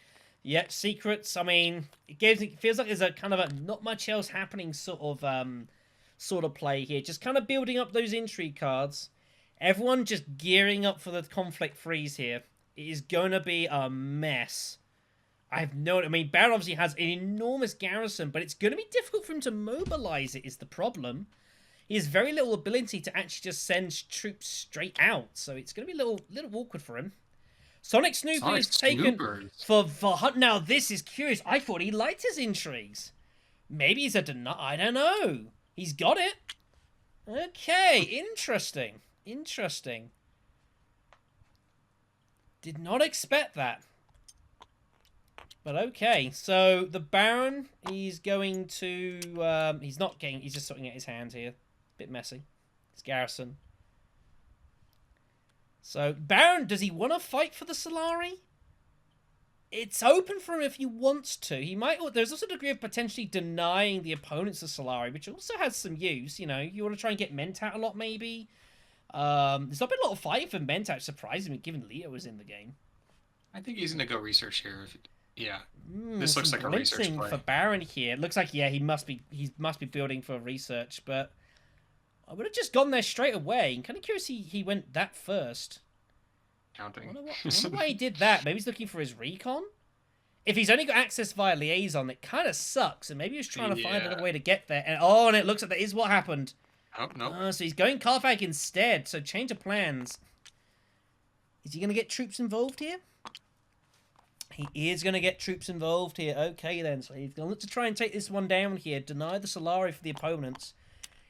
Yeah, Secrets. I mean, it feels like there's a kind of a not much else happening sort of play here. Just kind of building up those intrigue cards. Everyone just gearing up for the conflict freeze here. It is going to be a mess. I mean, Baron obviously has an enormous garrison, but it's going to be difficult for him to mobilize it is the problem. He has very little ability to actually just send troops straight out, so it's going to be a little awkward for him. Sonic Snooper is taken for now. This is curious. I thought he liked his intrigues. Maybe he's I don't know. He's got it. Okay, interesting. Did not expect that. But okay, so the Baron, he's going to... he's just sorting out his hand here. Bit messy. His garrison. So, Baron, does he want to fight for the Solari? It's open for him if he wants to. He might... There's also a degree of potentially denying the opponents the Solari, which also has some use, you know. You want to try and get Mentat a lot, maybe. There's not been a lot of fighting for Mentat, surprisingly, given Leo was in the game. I think he's going to go research here. Yeah. This looks like a research play. For Baron here. It looks like, he must be building for research, but I would have just gone there straight away. I'm kind of curious he went that first. Counting. I wonder why he did that. Maybe he's looking for his recon? If he's only got access via liaison, it kind of sucks, and maybe he was trying to find another way to get there. And it looks like that is what happened. Oh, no. So he's going Carthag instead, so change of plans. Is he going to get troops involved here? He is going to get troops involved here. Okay, then. So he's going to look to try and take this one down here. Deny the Solari for the opponents.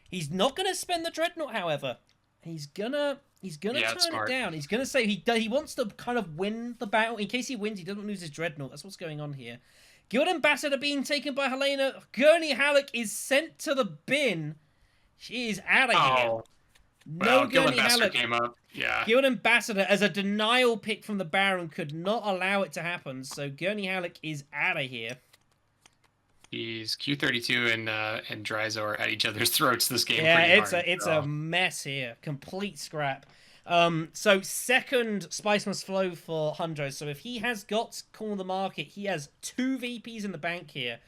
He's not going to spend the Dreadnought, however. He's going to turn it down. He's going to say he wants to kind of win the battle. In case he wins, he doesn't lose his Dreadnought. That's what's going on here. Guild Ambassador being taken by Helena. Gurney Halleck is sent to the bin. She is out of here. No Guild Gurney Ambassador Halleck. came up. Yeah. Guild Ambassador, as a denial pick from the Baron, could not allow it to happen. So Gurney Halleck is out of here. He's Q32 and Dreizo are at each other's throats this game. Yeah, it's a mess here. Complete scrap. So second Spice Must Flow for Hundro. So if he has got corner the market, he has 2 VPs in the bank here.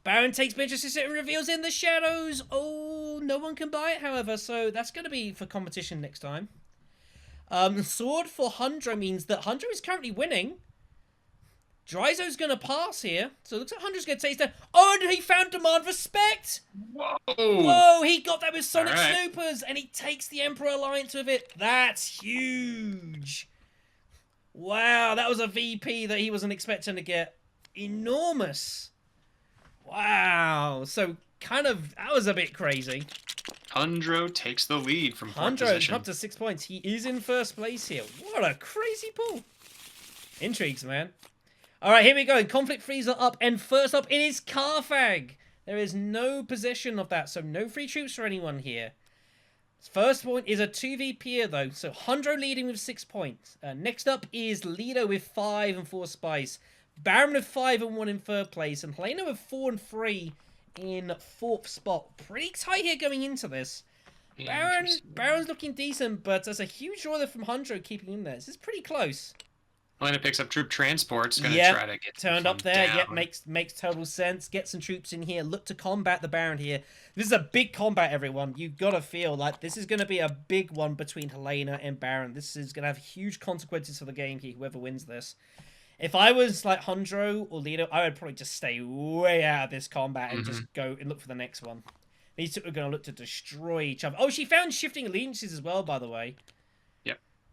Baron takes Beatrice and reveals in the shadows. Oh, no one can buy it, however, so that's going to be for competition next time. Sword for Hundro means that Hundro is currently winning. Dreizo's going to pass here, so it looks like Hundro's going to take that. Oh, and he found Demand Respect! Whoa, he got that with Sonic Snoopers, and he takes the Emperor Alliance with it. That's huge. Wow, that was a VP that he wasn't expecting to get. Enormous. Wow. So kind of that was a bit crazy. Hundro takes the lead from fourth 100 position. up to 6 points. He is in first place here. What a crazy pull. Intrigues, man. All right, here we go. Conflict freezer up, and first up, it is Carfag. There is no possession of that, so no free troops for anyone here. First point is a 2v here, though, so Hundro leading with 6 points. Next up is Lido with 5 and 4 spice. Baron with 5 and 1 in third place, and Helena with 4 and 3 in fourth spot. Pretty tight here going into this. Baron's looking decent, but there's a huge draw there from Hundro keeping him there. This is pretty close. Helena picks up troop transports, gonna try to get turned up there. down. Yep, makes total sense. Get some troops in here. Look to combat the Baron here. This is a big combat, everyone. You've got to feel like this is going to be a big one between Helena and Baron. This is going to have huge consequences for the game here, whoever wins this. If I was like Hundro or Lido, I would probably just stay way out of this combat and just go and look for the next one. These two are going to look to destroy each other. Oh, she found shifting allegiances as well, by the way.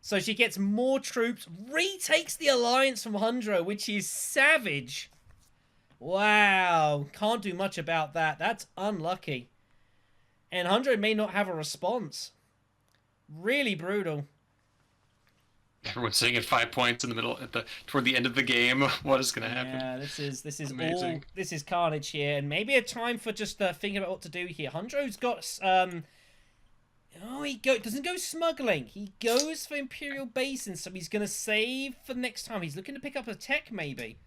So she gets more troops, retakes the alliance from Hundro, which is savage. Wow, can't do much about that. That's unlucky. And Hundro may not have a response. Really brutal. Everyone's sitting at 5 points in the middle, toward the end of the game. What is going to happen? Yeah, this is amazing. all. This is carnage here, and maybe a time for just thinking about what to do here. Hundro's got Oh, he doesn't go smuggling. He goes for Imperial Basin, so he's going to save for next time. He's looking to pick up a tech, maybe.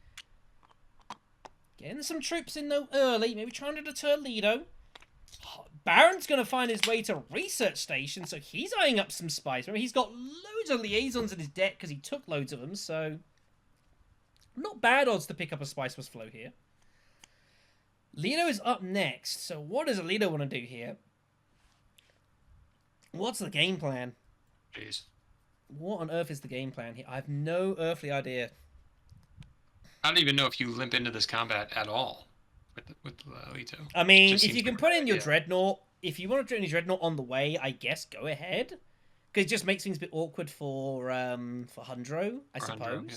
Getting some troops in, though, early. Maybe trying to deter Lido. Baron's going to find his way to Research Station, so he's eyeing up some spice. Remember, he's got loads of liaisons in his deck because he took loads of them, so... Not bad odds to pick up a Spice Wars flow here. Lido is up next, so what does Lido want to do here? What's the game plan? Jeez. What on earth is the game plan here? I have no earthly idea. I don't even know if you limp into this combat at all with Lito. I mean, if you can put in your Dreadnought, if you want to put in your Dreadnought on the way, I guess go ahead. Because it just makes things a bit awkward for Hundro, I suppose. Hundro, yeah.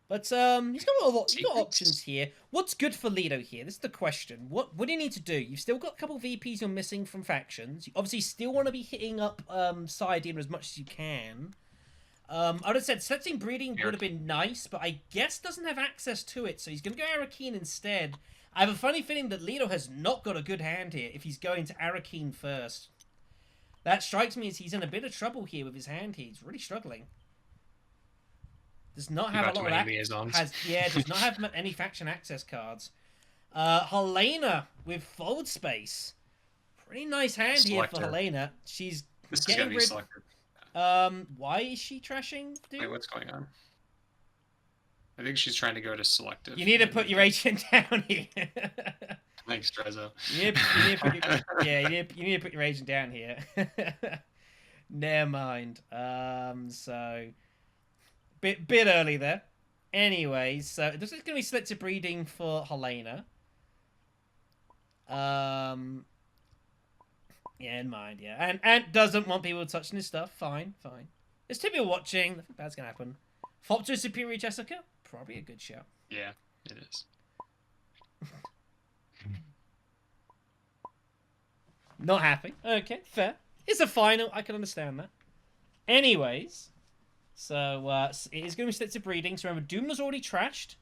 But he's got options here. What's good for Lido here? This is the question. What do you need to do? You've still got a couple of VPs you're missing from factions. You obviously still want to be hitting up Sidene as much as you can. I would have said selecting breeding would have been nice, but I guess doesn't have access to it, so he's going to go Arakeen instead. I have a funny feeling that Lido has not got a good hand here if he's going to Arakeen first. That strikes me as he's in a bit of trouble here with his hand here. He's really struggling. Does not have a lot of liaisons. Does not have any faction access cards. Helena with fold space. Pretty nice hand here for Helena. She's getting rid. Why is she trashing? Dude? Wait, what's going on? I think she's trying to go to selective. You need to put your agent down here. Thanks, Dreizo. You need to put your agent down here. Never mind. So. Bit early there. Anyways, so this is going to be selective breeding for Helena. Yeah, in mind, yeah. And doesn't want people touching his stuff. Fine. There's two people watching. Nothing bad's going to happen. Fop to Superior Jessica? Probably a good shout. Yeah, it is. Not happy. Okay, fair. It's a final. I can understand that. Anyways... So, it is going to be selective breeding. So remember, Doomla's already trashed.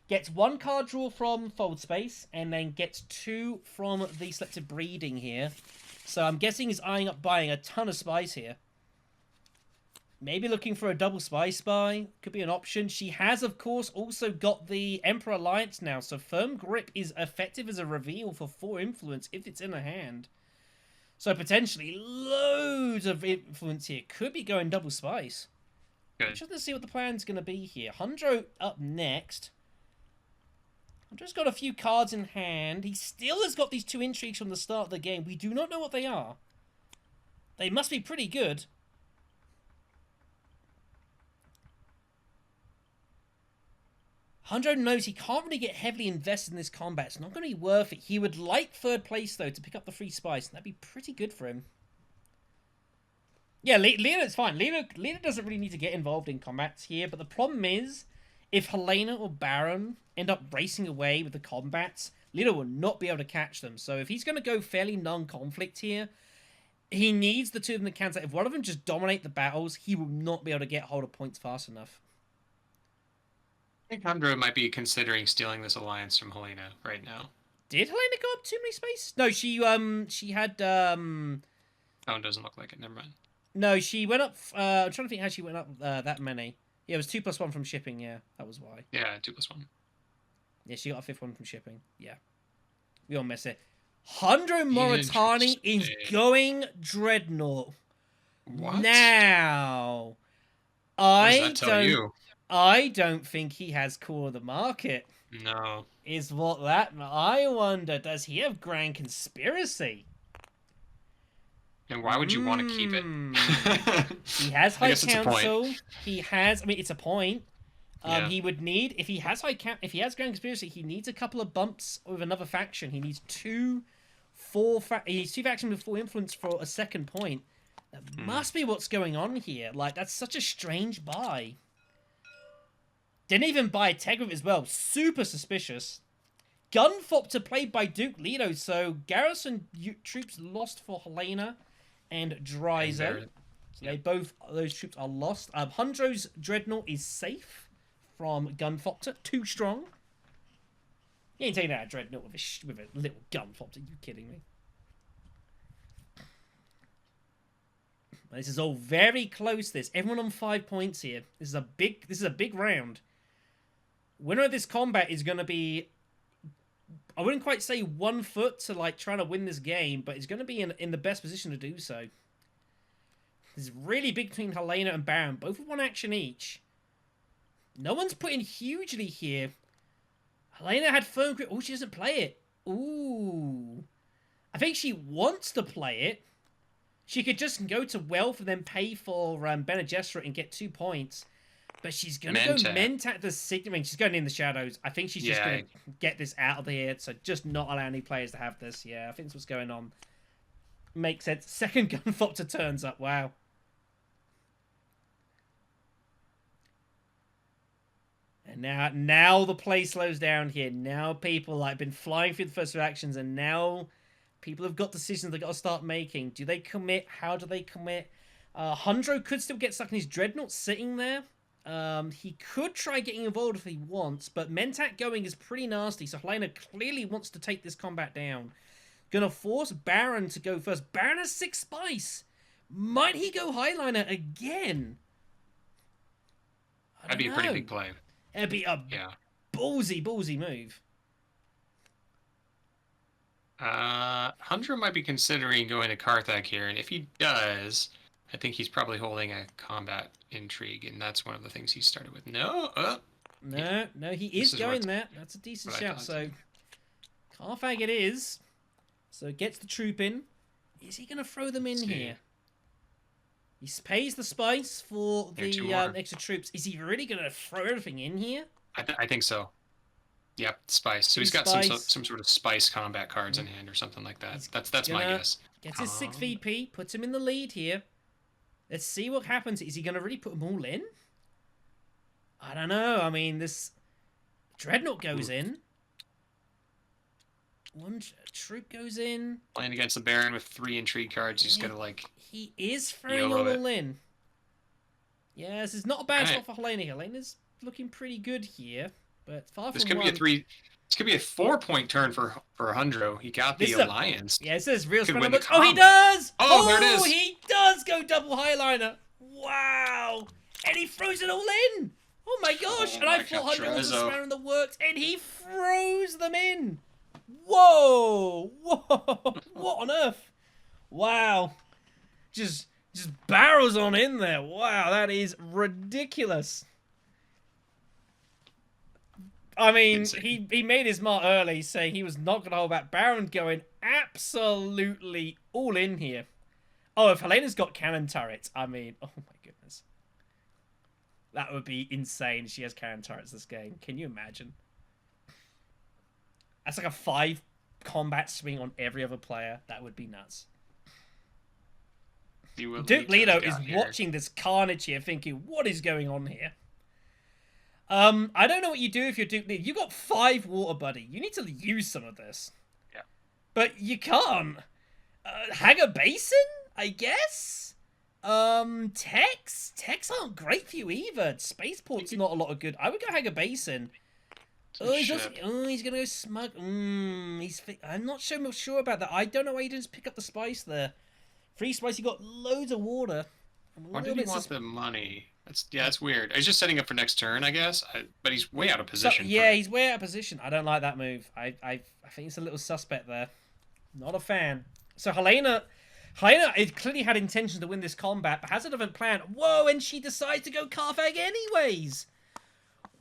Gets 1 card draw from Fold Space. And then gets 2 from the selective breeding here. So I'm guessing he's eyeing up buying a ton of spice here. Maybe looking for a double spice buy. Could be an option. She has, of course, also got the Emperor Alliance now. So Firm Grip is effective as a reveal for 4 influence if it's in her hand. So potentially loads of influence here. Could be going double spice. Good. Just to see what the plan's going to be here. Hundro up next. Hundro's got a few cards in hand. He still has got these 2 intrigues from the start of the game. We do not know what they are. They must be pretty good. Hundro knows he can't really get heavily invested in this combat. It's not going to be worth it. He would like 3rd place, though, to pick up the free spice. And that'd be pretty good for him. Yeah, Lena is fine. Lena doesn't really need to get involved in combats here, but the problem is if Helena or Baron end up racing away with the combats, Lido will not be able to catch them. So if he's going to go fairly non-conflict here, he needs the two of them to cancel. If one of them just dominate the battles, he will not be able to get hold of points fast enough. I think Andro might be considering stealing this alliance from Helena right now. Did Helena go up too many spaces? No, she had Oh, it doesn't look like it. Never mind. No, she went up. I'm trying to think how she went up that many. Yeah, it was 2+1 from shipping. Yeah, that was why. Yeah, 2+1. Yeah, she got a 5th one from shipping. Yeah, we all miss it. Handro Moritani is going Dreadnought. What? Now, What does that tell you? I don't think he has core of the market. No. Is what that... I wonder, does he have Grand Conspiracy? And why would you want to keep it? He has High Council. He has... I mean, it's a point. Yeah. He would need... If he has if he has Grand Conspiracy, he needs a couple of bumps with another faction. He needs two factions with 4 influence for a second point. That must be what's going on here. Like, that's such a strange buy. Didn't even buy Tegra as well. Super suspicious. Gunfopter played by Duke Lido, so garrison troops lost for Helena and Dreizo. So those troops are lost. Hundro's Dreadnought is safe from Gunfopter. Too strong. You ain't taking out a Dreadnought with a little Gunfopter. You kidding me? This is all very close. Everyone on 5 points here. This is a big round. Winner of this combat is going to be, I wouldn't quite say 1 foot to like trying to win this game, but it's going to be in the best position to do so. It's really big between Helena and Baron, both with 1 action each. No one's putting hugely here. Helena had firm grip. Oh, she doesn't play it. Ooh. I think she wants to play it. She could just go to Wealth and then pay for Bene Gesserit and get 2 points. But she's going to go Mentat the Signet. I mean, she's going in the shadows. I think she's just going to get this out of here. So just not allow any players to have this. Yeah, I think that's what's going on. Makes sense. Second Gunfopter turns up. Wow. And now the play slows down here. Now people like been flying through the first reactions, and now people have got decisions they've got to start making. Do they commit? How do they commit? Hundro could still get stuck in his Dreadnought sitting there. He could try getting involved if he wants, but Mentat going is pretty nasty, so Helena clearly wants to take this combat down. Gonna force Baron to go first. Baron has 6 spice. Might he go Highliner again? That'd be a pretty big play. It'd be a ballsy move. Hundra might be considering going to Carthag here, and if he does, I think he's probably holding a combat intrigue, and that's one of the things he started with. No, he is going there. That's a decent shout. So, Carthag it is. So, gets the troop in. Is he going to throw them in here? He pays the spice for the extra troops. Is he really going to throw everything in here? I think so. Yep, spice. So he's got some sort of spice combat cards in hand or something like that. That's my guess. Gets his 6 VP, puts him in the lead here. Let's see what happens. Is he going to really put them all in? I don't know. I mean, this Dreadnought goes in. 1 troop goes in. Playing against the Baron with 3 intrigue cards, he's going to like... He is throwing all in. Yeah, this is not a bad spot for Helena. Helena's looking pretty good here, but far from one. This could be a 4-point turn for Hundro. He got the alliance. Yeah, it says real spread numbers. Oh, he does! Oh, there it is! He does go double Highliner. Wow! And he throws it all in. Oh my gosh! And I thought Hundro was a spanner in the works, and he throws them in. Whoa! Whoa! What on earth? Wow! Just barrels on in there. Wow, that is ridiculous. I mean, he made his mark early, saying he was not going to hold back. Baron going absolutely all in here. Oh, if Helena's got cannon turrets, I mean, oh my goodness. That would be insane if she has cannon turrets this game. Can you imagine? That's like a 5 combat swing on every other player. That would be nuts. Duke Lido is watching this carnage here thinking, what is going on here? I don't know what you do if you're Duke Lead. You got 5 water, buddy. You need to use some of this. Yeah. But you can't. Hagar Basin, I guess. Techs aren't great for you either. Spaceport's not a lot of good. I would go Hagar Basin. He's gonna go smug. I'm not sure about that. I don't know why he didn't pick up the spice there. Free spice, he got loads of water. Why did he want the money? That's weird. He's just setting up for next turn, I guess. But he's way out of position. He's way out of position. I don't like that move. I think it's a little suspect there. Not a fan. So Helena clearly had intentions to win this combat, but has a different plan. Whoa, and she decides to go Carthag anyways.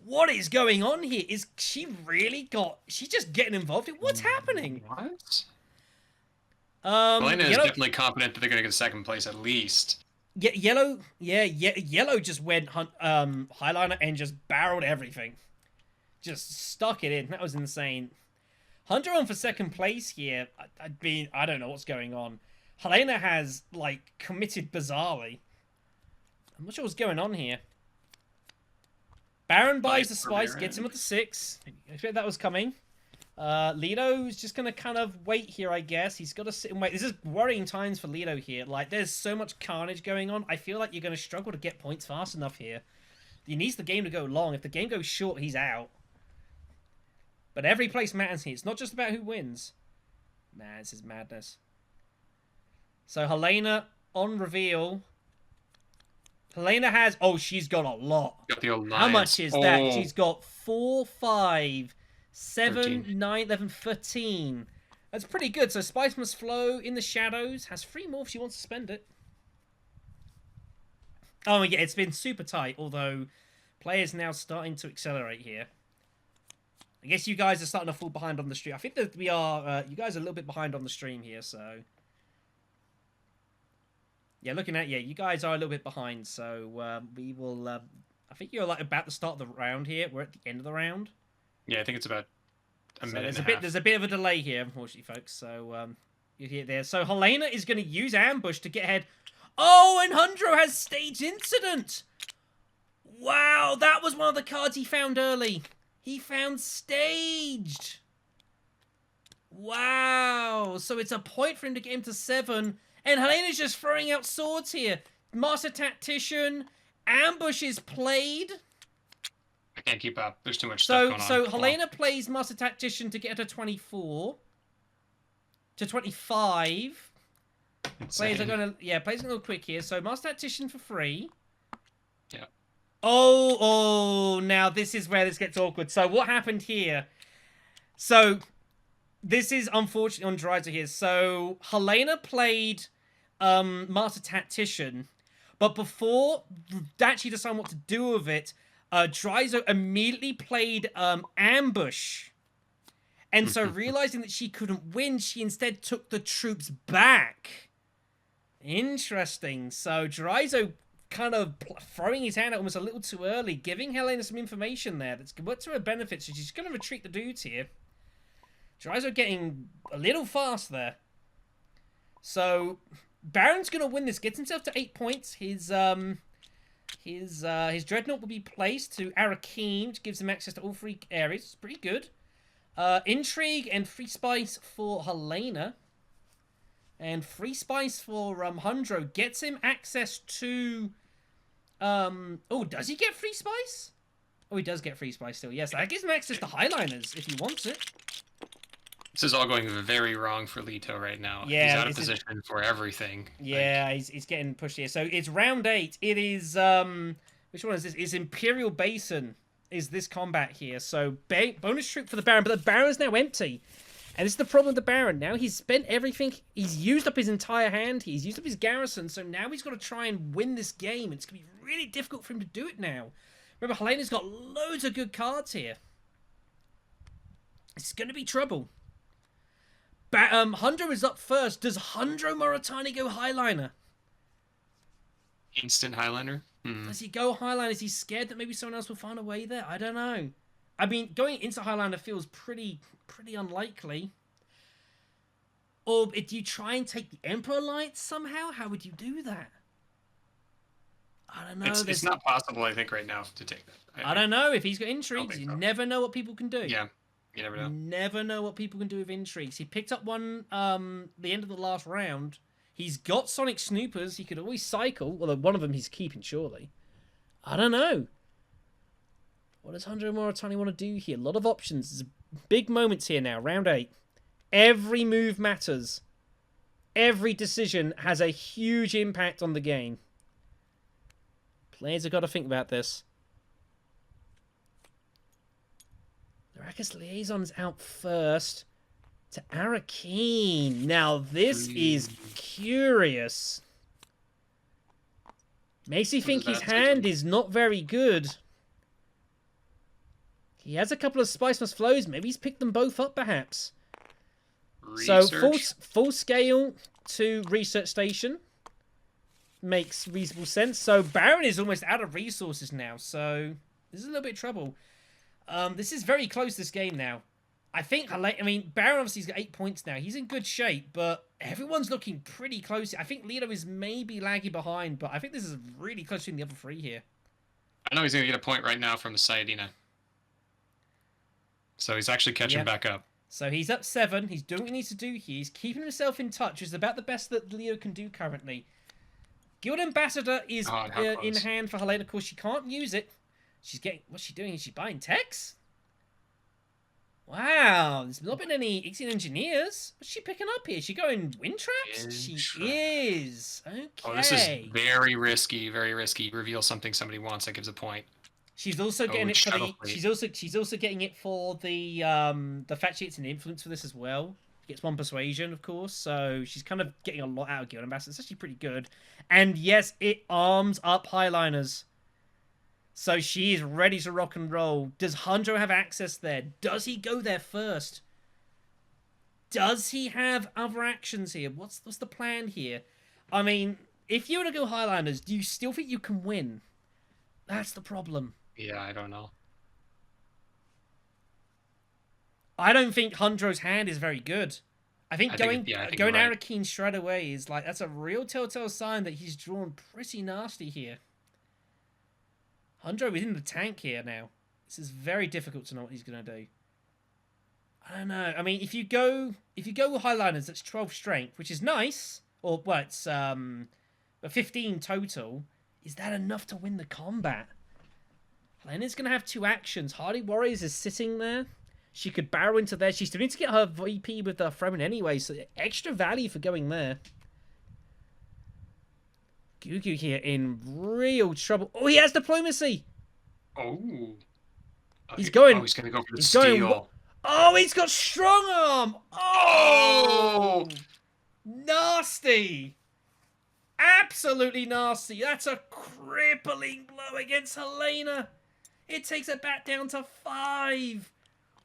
What is going on here? Is she really she's just getting involved in what's happening? What? Helena is Yellow, definitely confident that they're going to get second place at least. Yellow just went Highliner and just barreled everything. Just stuck it in. That was insane. Hunter on for second place here. I don't know what's going on. Helena has, like, committed bizarrely. I'm not sure what's going on here. Baron buys the spice, gets him at the 6. I expect that was coming. Lido's just going to kind of wait here, I guess. He's got to sit and wait. This is worrying times for Lido here. Like, there's so much carnage going on. I feel like you're going to struggle to get points fast enough here. He needs the game to go long. If the game goes short, he's out. But every place matters here. It's not just about who wins. Nah, this is madness. So Helena, on reveal... Helena has... Oh, she's got a lot. Got the old How much is that? Oh. She's got 4, 5, 7, 13. 9, 11, 13. That's pretty good. So Spice Must Flow in the shadows. Has 3 more if she wants to spend it. Oh, yeah, it's been super tight. Although, players now starting to accelerate here. I guess you guys are starting to fall behind on the stream. I think that we are... you guys are a little bit behind on the stream here, so... Yeah, looking at you guys are a little bit behind, so we will... I think you're like about to start the round here. We're at the end of the round. Yeah, I think it's about a minute there's and a a half. There's a bit of a delay here, unfortunately, folks. So you hear there. So Helena is going to use ambush to get ahead. Oh, and Hundro has Stage Incident. Wow, that was one of the cards he found early. He found Staged. Wow, so it's a point for him to get him to 7. And Helena's just throwing out swords here. Master Tactician. Ambush is played. I can't keep up. There's too much stuff going on. So Helena plays Master Tactician to get her to 24. To 25. Players are going to... plays a little quick here. So Master Tactician for free. Yeah. Oh, now this is where this gets awkward. So what happened here? So... This is unfortunate on Dreizo here. So Helena played Master Tactician, but before actually deciding what to do with it, Dreizo immediately played Ambush. And so realizing that she couldn't win, she instead took the troops back. Interesting. So Dreizo kind of throwing his hand out almost a little too early, giving Helena some information there that's worked to her benefit. So she's going to retreat the dudes here. Dreizo getting a little fast there. So Baron's gonna win this. Gets himself to 8 points. His Dreadnought will be placed to Arakim, which gives him access to all 3 areas. It's pretty good. Intrigue and Free Spice for Helena. And Free Spice for Hundro gets him access to... Oh, does he get Free Spice? Oh, he does get Free Spice still. Yes, that gives him access to Highliners if he wants it. This is all going very wrong for Leto right now. Yeah, he's out of position for everything. Yeah, he's getting pushed here. So it's round 8. It is which one is this? It's Imperial Basin is this combat here. So bonus troop for the Baron, but the Baron's now empty. And this is the problem with the Baron. Now he's spent everything. He's used up his entire hand. He's used up his garrison. So now he's got to try and win this game. It's going to be really difficult for him to do it now. Remember, Helena's got loads of good cards here. It's going to be trouble. Hundro is up first. Does Hundro Moritani go Highliner? Instant Highliner? Does he go Highliner? Is he scared that maybe someone else will find a way there? I don't know. I mean, going into Highliner feels pretty unlikely. Or do you try and take the Emperor Lights somehow? How would you do that? I don't know. It's not possible, I think, right now to take that. I don't know if he's got intrigues. think You so. never know what people can do. Yeah, you never know. Never know what people can do with intrigues. He picked up one the end of the last round. He's got Sonic Snoopers. He could always cycle. Although one of them he's keeping, surely. I don't know. What does Hunter Moritani want to do here? A lot of options. There's big moments here now. Round 8. Every move matters. Every decision has a huge impact on the game. Players have got to think about this. Arrakis Liaison's out first to Arakeen. Now, this is curious. Makes you think his hand is not very good. He has a couple of Spice Must Flows. Maybe he's picked them both up, perhaps. Research. So, full scale to Research Station. Makes reasonable sense. So, Baron is almost out of resources now. So, this is a little bit of trouble. This is very close, this game now. I mean, Baron obviously has got 8 points now. He's in good shape, but everyone's looking pretty close. I think Leto is maybe lagging behind, but I think this is really close to the other three here. I know he's going to get a point right now from the Sayadina. So he's actually catching back up. So he's up 7. He's doing what he needs to do here. He's keeping himself in touch, which is about the best that Leo can do currently. Guild Ambassador is in hand for Helena. Of course, she can't use it. What's she doing? Is she buying techs? Wow, there's not been any Ixian engineers. What's she picking up here? Is she going wind traps? She is. Okay. Oh, this is very risky, very risky. Reveal something somebody wants that gives a point. She's also getting it for the. She's also getting it for the fact she gets an influence for this as well. Gets 1 persuasion, of course. So she's kind of getting a lot out of Guild Ambassador. It's actually pretty good. And yes, it arms up Highliners. So she is ready to rock and roll. Does Hunjo have access there? Does he go there first? Does he have other actions here? What's the plan here? I mean, if you were to go Highliners, do you still think you can win? That's the problem. Yeah, I don't know. I don't think Hunjo's hand is very good. I think going Arakeen straight away is like, that's a real telltale sign that he's drawn pretty nasty here. Hunjo is in the tank here now. This is very difficult to know what he's going to do. I don't know. I mean, if you go with Highliners, that's 12 strength, which is nice. Or, well, it's 15 total. Is that enough to win the combat? Helena's going to have 2 actions. Hardy Warriors is sitting there. She could barrel into there. She still needs to get her VP with the Fremen anyway, so extra value for going there. Gugu here in real trouble. Oh, he has diplomacy. Oh. He's going. Oh, he's going to go for the steal. Oh, he's got strong arm. Oh. Nasty. Absolutely nasty. That's a crippling blow against Helena. It takes it back down to 5.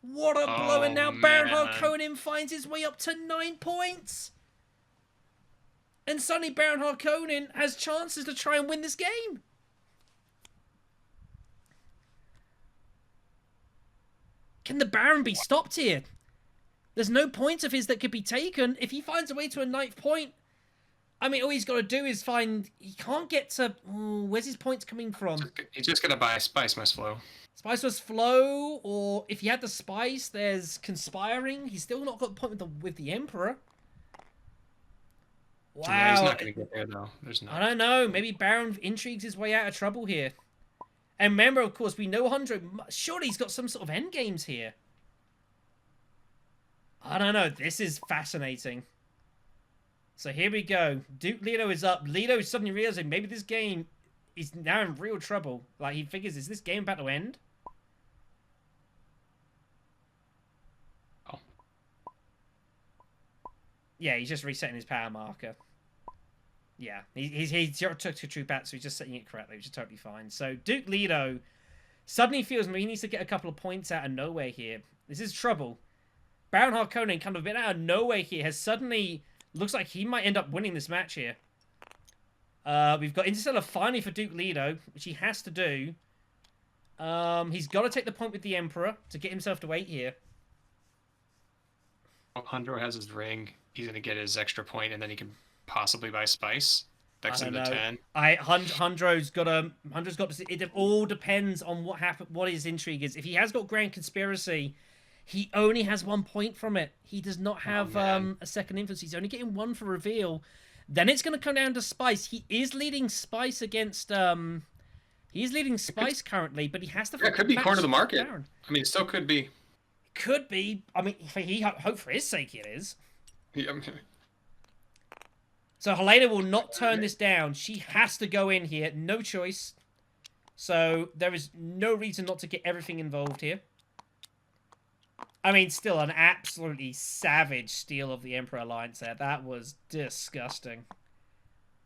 What a blow. And now Baron Harkonnen finds his way up to 9 points. And suddenly Baron Harkonnen has chances to try and win this game. Can the Baron be stopped here? There's no points of his that could be taken. If he finds a way to a 9th point, I mean, all he's got to do is find... He can't get to... Oh, where's his points coming from? He's just going to buy a Spice Must Flow. Spice Must Flow, or if he had the Spice, there's Conspiring. He's still not got the point with the Emperor. Wow. Yeah, he's not going to get there, though. There's not. I don't know. Maybe Baron intrigues his way out of trouble here. And remember, of course, we know 100. Surely he's got some sort of end games here. I don't know. This is fascinating. So here we go. Duke Leto is up. Leto is suddenly realizing maybe this game is now in real trouble. Like, he figures, is this game about to end? Oh. Yeah, he's just resetting his power marker. Yeah, he took a troop out, so he's just setting it correctly, which is totally fine. So Duke Leto suddenly feels he needs to get a couple of points out of nowhere here. This is trouble. Baron Harkonnen, kind of a bit out of nowhere here, has suddenly... Looks like he might end up winning this match here. We've got Interstellar finally for Duke Leto, which he has to do. He's got to take the point with the Emperor to get himself to 8 here. Hunter has his ring. He's going to get his extra point, and then he can possibly buy Spice. Next to the 10. Hundro's got to. It all depends on what his intrigue is. If he has got Grand Conspiracy, he only has 1 point from it. He does not have a second influence. He's only getting 1 for reveal. Then it's going to come down to Spice. He is leading Spice against He's leading Spice currently, but he has to. Yeah, it could be corner of the market. Baron. I mean, it still could be. Could be. I mean, he hope for his sake it is. Yeah. So Helena will not turn this down. She has to go in here. No choice. So there is no reason not to get everything involved here. I mean, still an absolutely savage steal of the Emperor Alliance there. That was disgusting.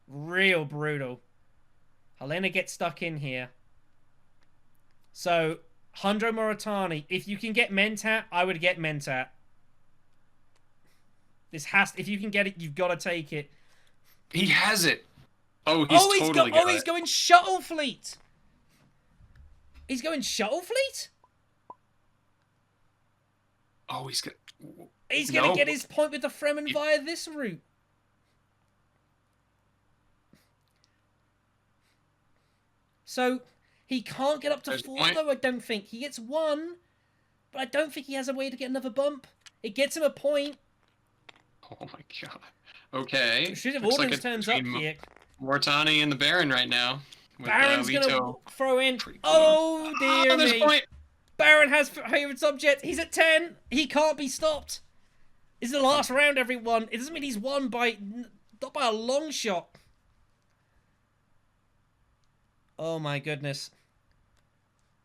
Real brutal. Helena gets stuck in here. So, Hundro Moritani, if you can get Mentat, I would get Mentat. If you can get it, you've got to take it. He has it. Oh, he's totally got it. He's going Shuttle Fleet. He's going Shuttle Fleet? Oh, he's going to get his point with the Fremen via this route. So, he can't get up to 4, though, I don't think. He gets 1, but I don't think he has a way to get another bump. It gets him a point. Oh my god. Okay. Should have Ordnance turns up here. Moritani and the Baron right now. Baron's going to throw in. Oh, dear me. Point. Baron has favorite subject. He's at 10. He can't be stopped. This is the last round, everyone. It doesn't mean he's won not by a long shot. Oh my goodness.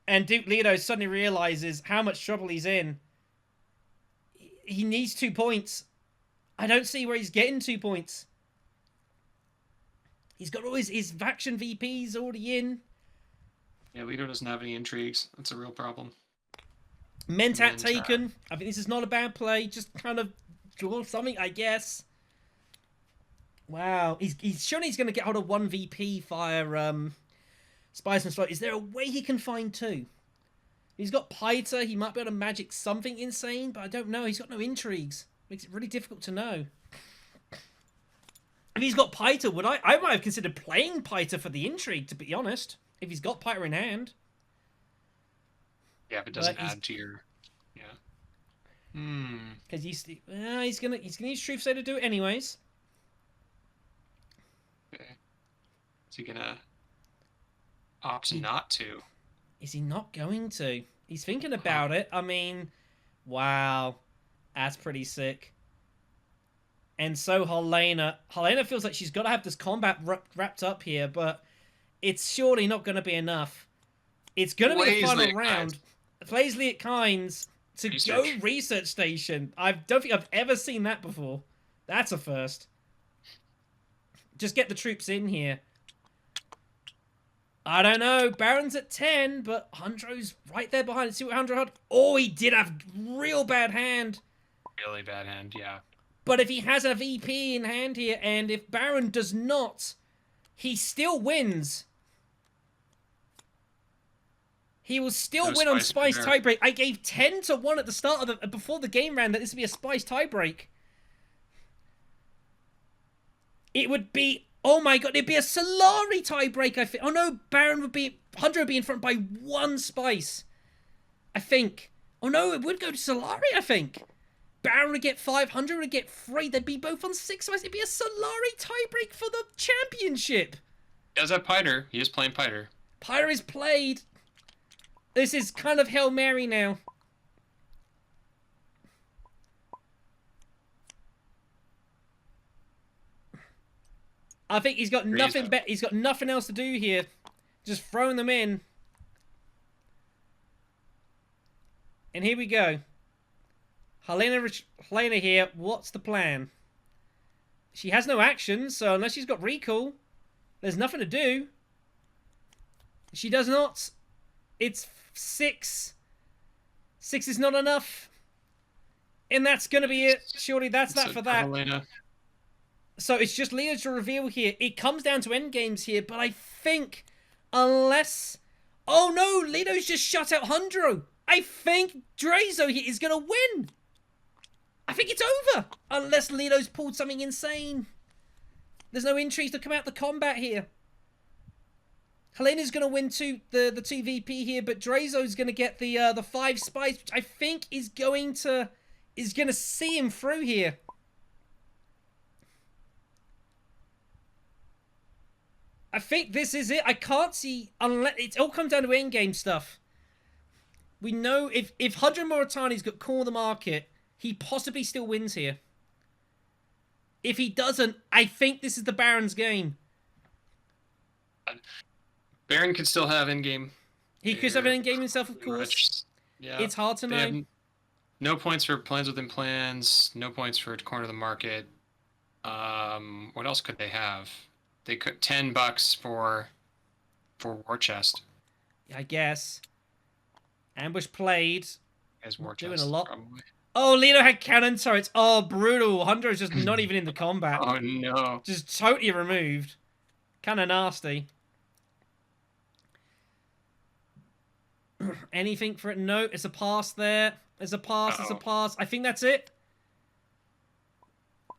And Duke Leto suddenly realizes how much trouble he's in. He needs 2 points. I don't see where he's getting 2 points. He's got all his faction VPs already in. Yeah, Leto doesn't have any intrigues. That's a real problem. Mentat taken. I think this is not a bad play. Just kind of draw something, I guess. Wow. He's surely he's going to get hold of 1 VP via Spice and Slot. Is there a way he can find 2? He's got Piter. He might be able to magic something insane, but I don't know. He's got no intrigues. Makes it really difficult to know. If he's got Piter, I might have considered playing Piter for the intrigue, to be honest. If he's got Piter in hand. Yeah, if it doesn't add to your... Yeah. Because he's gonna use Truth Say to do it anyways. Okay. Is he gonna opt not to? Is he not going to? He's thinking about it. I mean, wow. That's pretty sick. And so Helena feels like she's got to have this combat wrapped up here, but it's surely not going to be enough. It's going to be the final round. Playsley at Kynes to go research station. I don't think I've ever seen that before. That's a first. Just get the troops in here. I don't know. Baron's at 10, but Hundro's right there behind. Let's see what Hundro had. Oh, he did have real bad hand. Really bad hand, yeah. But if he has a VP in hand here, and if Baron does not, he still wins. He will still win on Spice tiebreak. I gave 10-1 at the start of before the game ran that this would be a Spice tiebreak. It would be, oh my god, it'd be a Solari tiebreak, I think. Oh no, Hundred would be in front by 1 Spice. I think. Oh no, it would go to Solari, I think. Baron would get 500, would get 3. They'd be both on 6 Spice. It'd be a Solari tiebreak for the championship. He does have Piter. He is playing Piter. Piter is played. This is kind of Hail Mary now. I think he's got nothing. He's got nothing else to do here. Just throwing them in. And here we go. Helena here. What's the plan? She has no action, so unless she's got recall, there's nothing to do. She does not. It's 6. 6 is not enough. And that's going to be it. Surely that's that for that. Helena. So it's just Leo to reveal here. It comes down to endgames here, but I think unless... Oh no, Leto's just shut out Hundro. I think Dreizo here is going to win. I think it's over. Unless Leto's pulled something insane. There's no intrigues to come out the combat here. Helena's going to win the 2VP here, but Dreizo's going to get the 5 spice, which I think is going to see him through here. I think this is it. I can't see, unless it all comes down to endgame stuff. We know if Hudra Moritani's got Core of the Market, he possibly still wins here. If he doesn't, I think this is the Baron's game. Baron could still have in-game. He could have an in-game himself, of course. Yeah. It's hard to know. No points for plans within plans. No points for corner of the market. What else could they have? They could $10 for war chest. I guess. Ambush played. As war doing chest, a lot. probably. Oh, Lino had cannon turrets. Oh, brutal. Hunter's just not even in the combat. Oh no. Just totally removed. Kind of nasty. Anything for it? No, it's a pass there. There's a pass, it's a pass. I think that's it.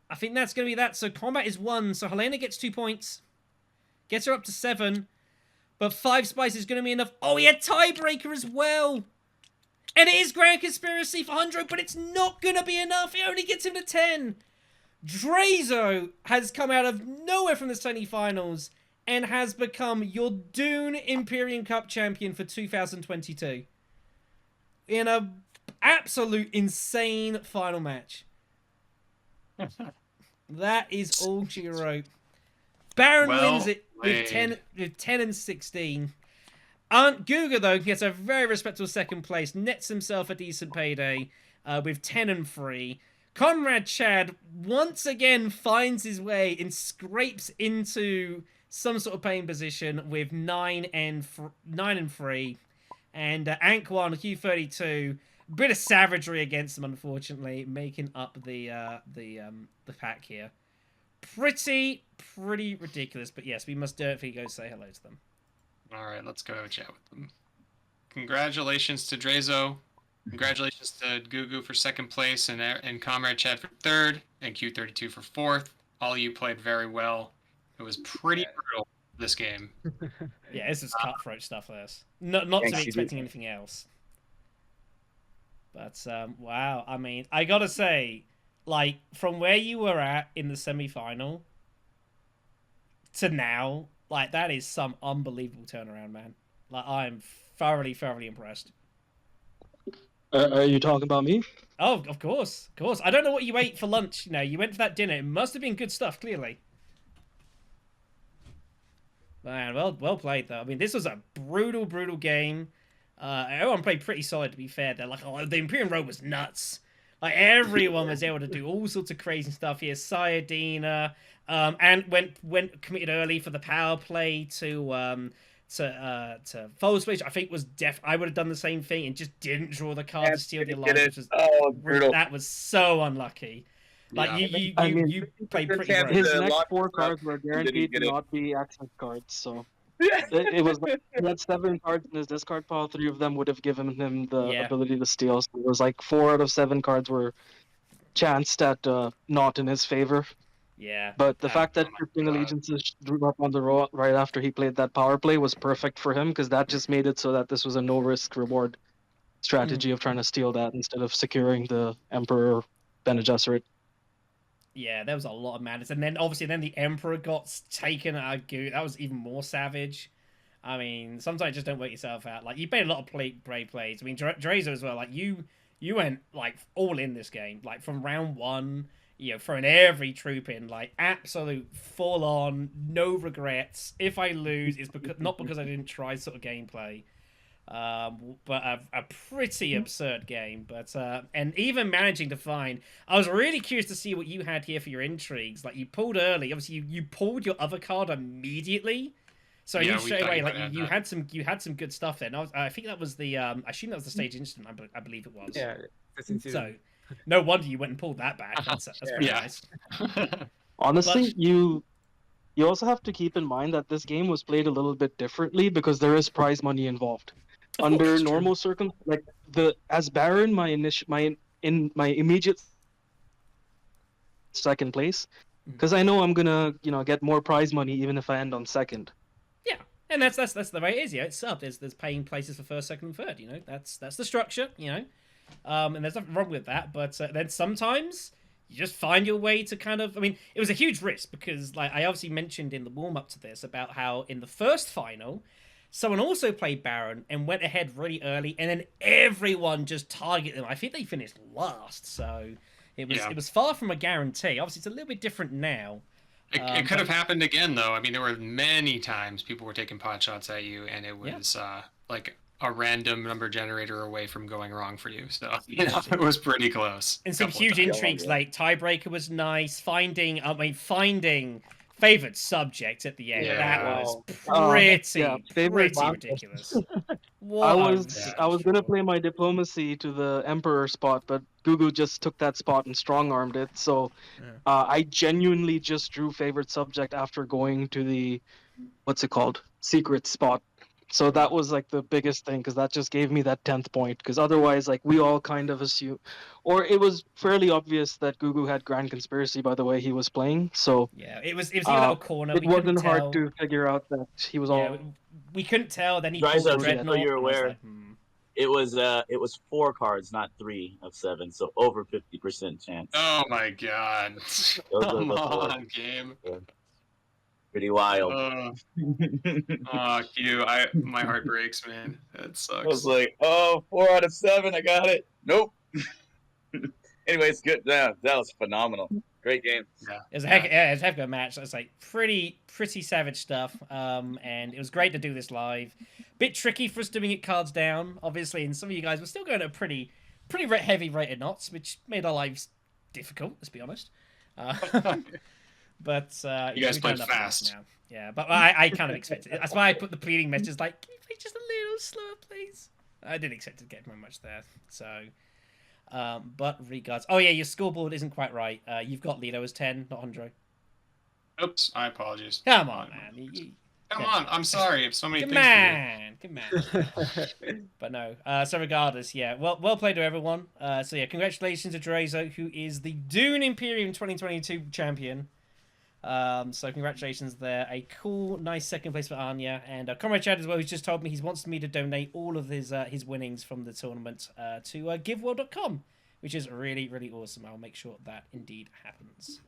I think that's going to be that. So combat is 1. So Helena gets 2 points. Gets her up to 7. But 5 spice is going to be enough. Oh, he had tiebreaker as well. And it is Grand Conspiracy for 100, but it's not going to be enough. It only gets him to 10. Dreizo has come out of nowhere from the semi-finals and has become your Dune Imperium Cup champion for 2022. In a absolute insane final match. That is all she wrote. Baron wins it with 10 and 16. Gugu, though, gets a very respectable second place, nets himself a decent payday with 10 and 3. Comrade Chad once again finds his way and scrapes into some sort of paying position with 9 and 3. And Antquan, Q32, bit of savagery against them, unfortunately, making up the pack here. Pretty ridiculous, but yes, we must definitely go say hello to them. All right, let's go chat with them. Congratulations to Dreizo. Congratulations to Gugu for 2nd place and Comrade Chad for 3rd and Q32 for 4th. All of you played very well. It was pretty brutal this game. Yeah, this is cutthroat stuff. This not to be expecting anything else. But wow, I mean, I gotta say, like from where you were at in the semi-final to now, like that is some unbelievable turnaround, man. Like I'm thoroughly impressed. Are you talking about me? Oh, of course. I don't know what you ate for lunch. You know, you went for that dinner. It must have been good stuff, clearly. Man, well played, though. I mean, this was a brutal game. Everyone played pretty solid, to be fair. They're like, oh, the Imperium Road was nuts. Like, everyone was able to do all sorts of crazy stuff here. Sayadina, and went committed early for the power play to Foul Switch. I think was I would have done the same thing and just didn't draw the card to steal the alliance. Brutal. That was so unlucky. Like you played pretty great. His next 4 cards were guaranteed to not be access cards, so it was like he had 7 cards in his discard pile. 3 of them would have given him the ability to steal. So it was like 4 out of 7 cards were chanced at not in his favor. Yeah. But the fact that Shifting Allegiances drew up on the row right after he played that power play was perfect for him, because that just made it so that this was a no risk reward strategy of trying to steal that instead of securing the Emperor Bene Gesserit. Yeah, there was a lot of madness. And then, obviously, the Emperor got taken out of Goo. That was even more savage. I mean, sometimes you just don't work yourself out. Like, you made a lot of brave plays. I mean, Dreizo as well. Like, you went, like, all in this game. Like, from round 1, you know, throwing every troop in. Like, absolute full-on, no regrets. If I lose, it's not because I didn't try sort of gameplay. But a pretty absurd game. But and even managing to find, I was really curious to see what you had here for your intrigues. Like you pulled early, obviously you pulled your other card immediately, so you straight away like you had some good stuff there. And I think that was the I assume that was the stage instant. I believe it was. Yeah. So no wonder you went and pulled that back. That's pretty nice. Honestly, you also have to keep in mind that this game was played a little bit differently because there is prize money involved. Under normal circumstances, like as Baron, my immediate 2nd place, because I know I'm gonna get more prize money even if I end on second. Yeah, and that's the way it is. It's sub. There's paying places for first, second, and third. That's the structure. And there's nothing wrong with that. But then sometimes you just find your way to kind of. I mean, it was a huge risk because, like, I obviously mentioned in the warm up to this about how in the first final, someone also played Baron and went ahead really early, and then everyone just targeted them. I think they finished last, so it was far from a guarantee. Obviously, it's a little bit different now. It could have happened again, though. I mean, there were many times people were taking pot shots at you, and it was like a random number generator away from going wrong for you. So it was pretty close. And some huge intrigues, like tiebreaker was nice. Finding favorite subject at the end. That was pretty ridiculous. I was gonna play my diplomacy to the Emperor spot, but Gugu just took that spot and strong-armed it. So I genuinely just drew favorite subject after going to the secret spot. So that was like the biggest thing, because that just gave me that 10th point. Because otherwise, like, we all kind of assume, or it was fairly obvious that Gugu had Grand Conspiracy by the way he was playing. So yeah, it was in a little corner. It wasn't hard to figure out that he was all. We couldn't tell. Then he pulled the Dreadnought. So you're aware. It was 4 cards, not 3 of 7, so over 50% chance. Oh my god! Come on, game. Yeah. Pretty wild. Q. My heart breaks, man. That sucks. I was like, 4 out of 7, I got it. Nope. Anyways, good. Yeah, that was phenomenal. Great game. Yeah. It was a heck of a match. It's like pretty savage stuff. And it was great to do this live. Bit tricky for us doing it cards down, obviously, and some of you guys were still going at pretty heavy rated knots, which made our lives difficult, let's be honest. But you guys played fast. Now. Yeah, but I kind of expected it. That's why I put the pleading messages like, can you play just a little slower, please? I didn't expect to get very much there. So, but regards. Oh yeah, your scoreboard isn't quite right. You've got Lido as 10, not Andre. Oops, I apologize. Come on, man. Come on, I'm sorry if so many things. Come on. But no. So regardless, yeah. Well played to everyone. So yeah, congratulations to Dreizo, who is the Dune Imperium 2022 champion. So congratulations there. A cool, nice second place for Anya. And Comrade Chad as well, who's just told me he wants me to donate all of his winnings from the tournament to giveworld.com, which is really, really awesome. I'll make sure that indeed happens.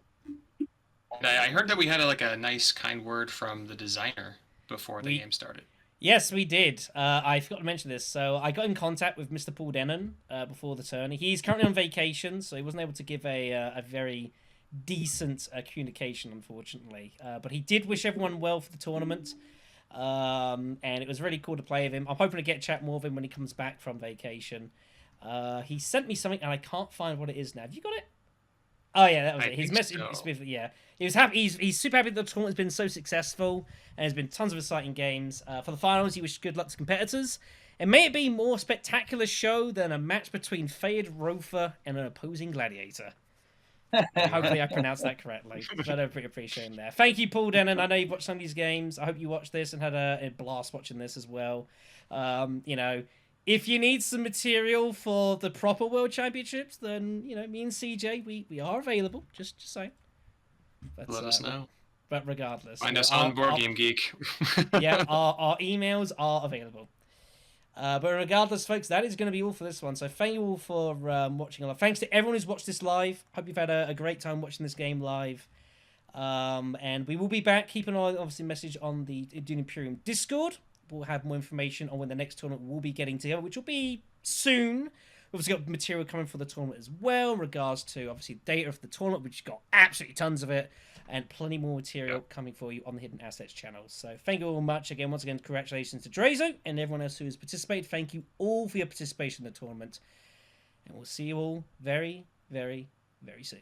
I heard that we had a nice, kind word from the designer before the game started. Yes, we did. I forgot to mention this. So I got in contact with Mr. Paul Denon before the tourney. He's currently on vacation, so he wasn't able to give a very decent communication, unfortunately. But he did wish everyone well for the tournament. And it was really cool to play with him. I'm hoping to get a chat more with him when he comes back from vacation. He sent me something, and I can't find what it is now. Have you got it? Oh yeah, that was it. His message, yeah. He was happy. He's super happy that the tournament's been so successful, and there's been tons of exciting games. For the finals, he wished good luck to competitors. And may it be a more spectacular show than a match between Fayed Rofer and an opposing gladiator. Hopefully I pronounced that correctly. But I appreciate him there. Thank you, Paul Denon. I know you've watched some of these games. I hope you watched this and had a blast watching this as well. If you need some material for the proper World Championships, then, me and CJ, we are available. Just saying. But, let us know. But regardless. Find us on Board Game Geek. Yeah, our emails are available. But regardless, folks, that is going to be all for this one. So thank you all for watching live. Thanks to everyone who's watched this live. Hope you've had a great time watching this game live. And we will be back. Keep an eye, obviously, message on the Dune Imperium Discord. We'll have more information on when the next tournament will be getting together, which will be soon. We've obviously got material coming for the tournament as well in regards to, obviously, data of the tournament, which got absolutely tons of it, and plenty more material coming for you on the Hidden Assets channel. So thank you all much. Again, once again, congratulations to Dreizo and everyone else who has participated. Thank you all for your participation in the tournament. And we'll see you all very, very, very soon.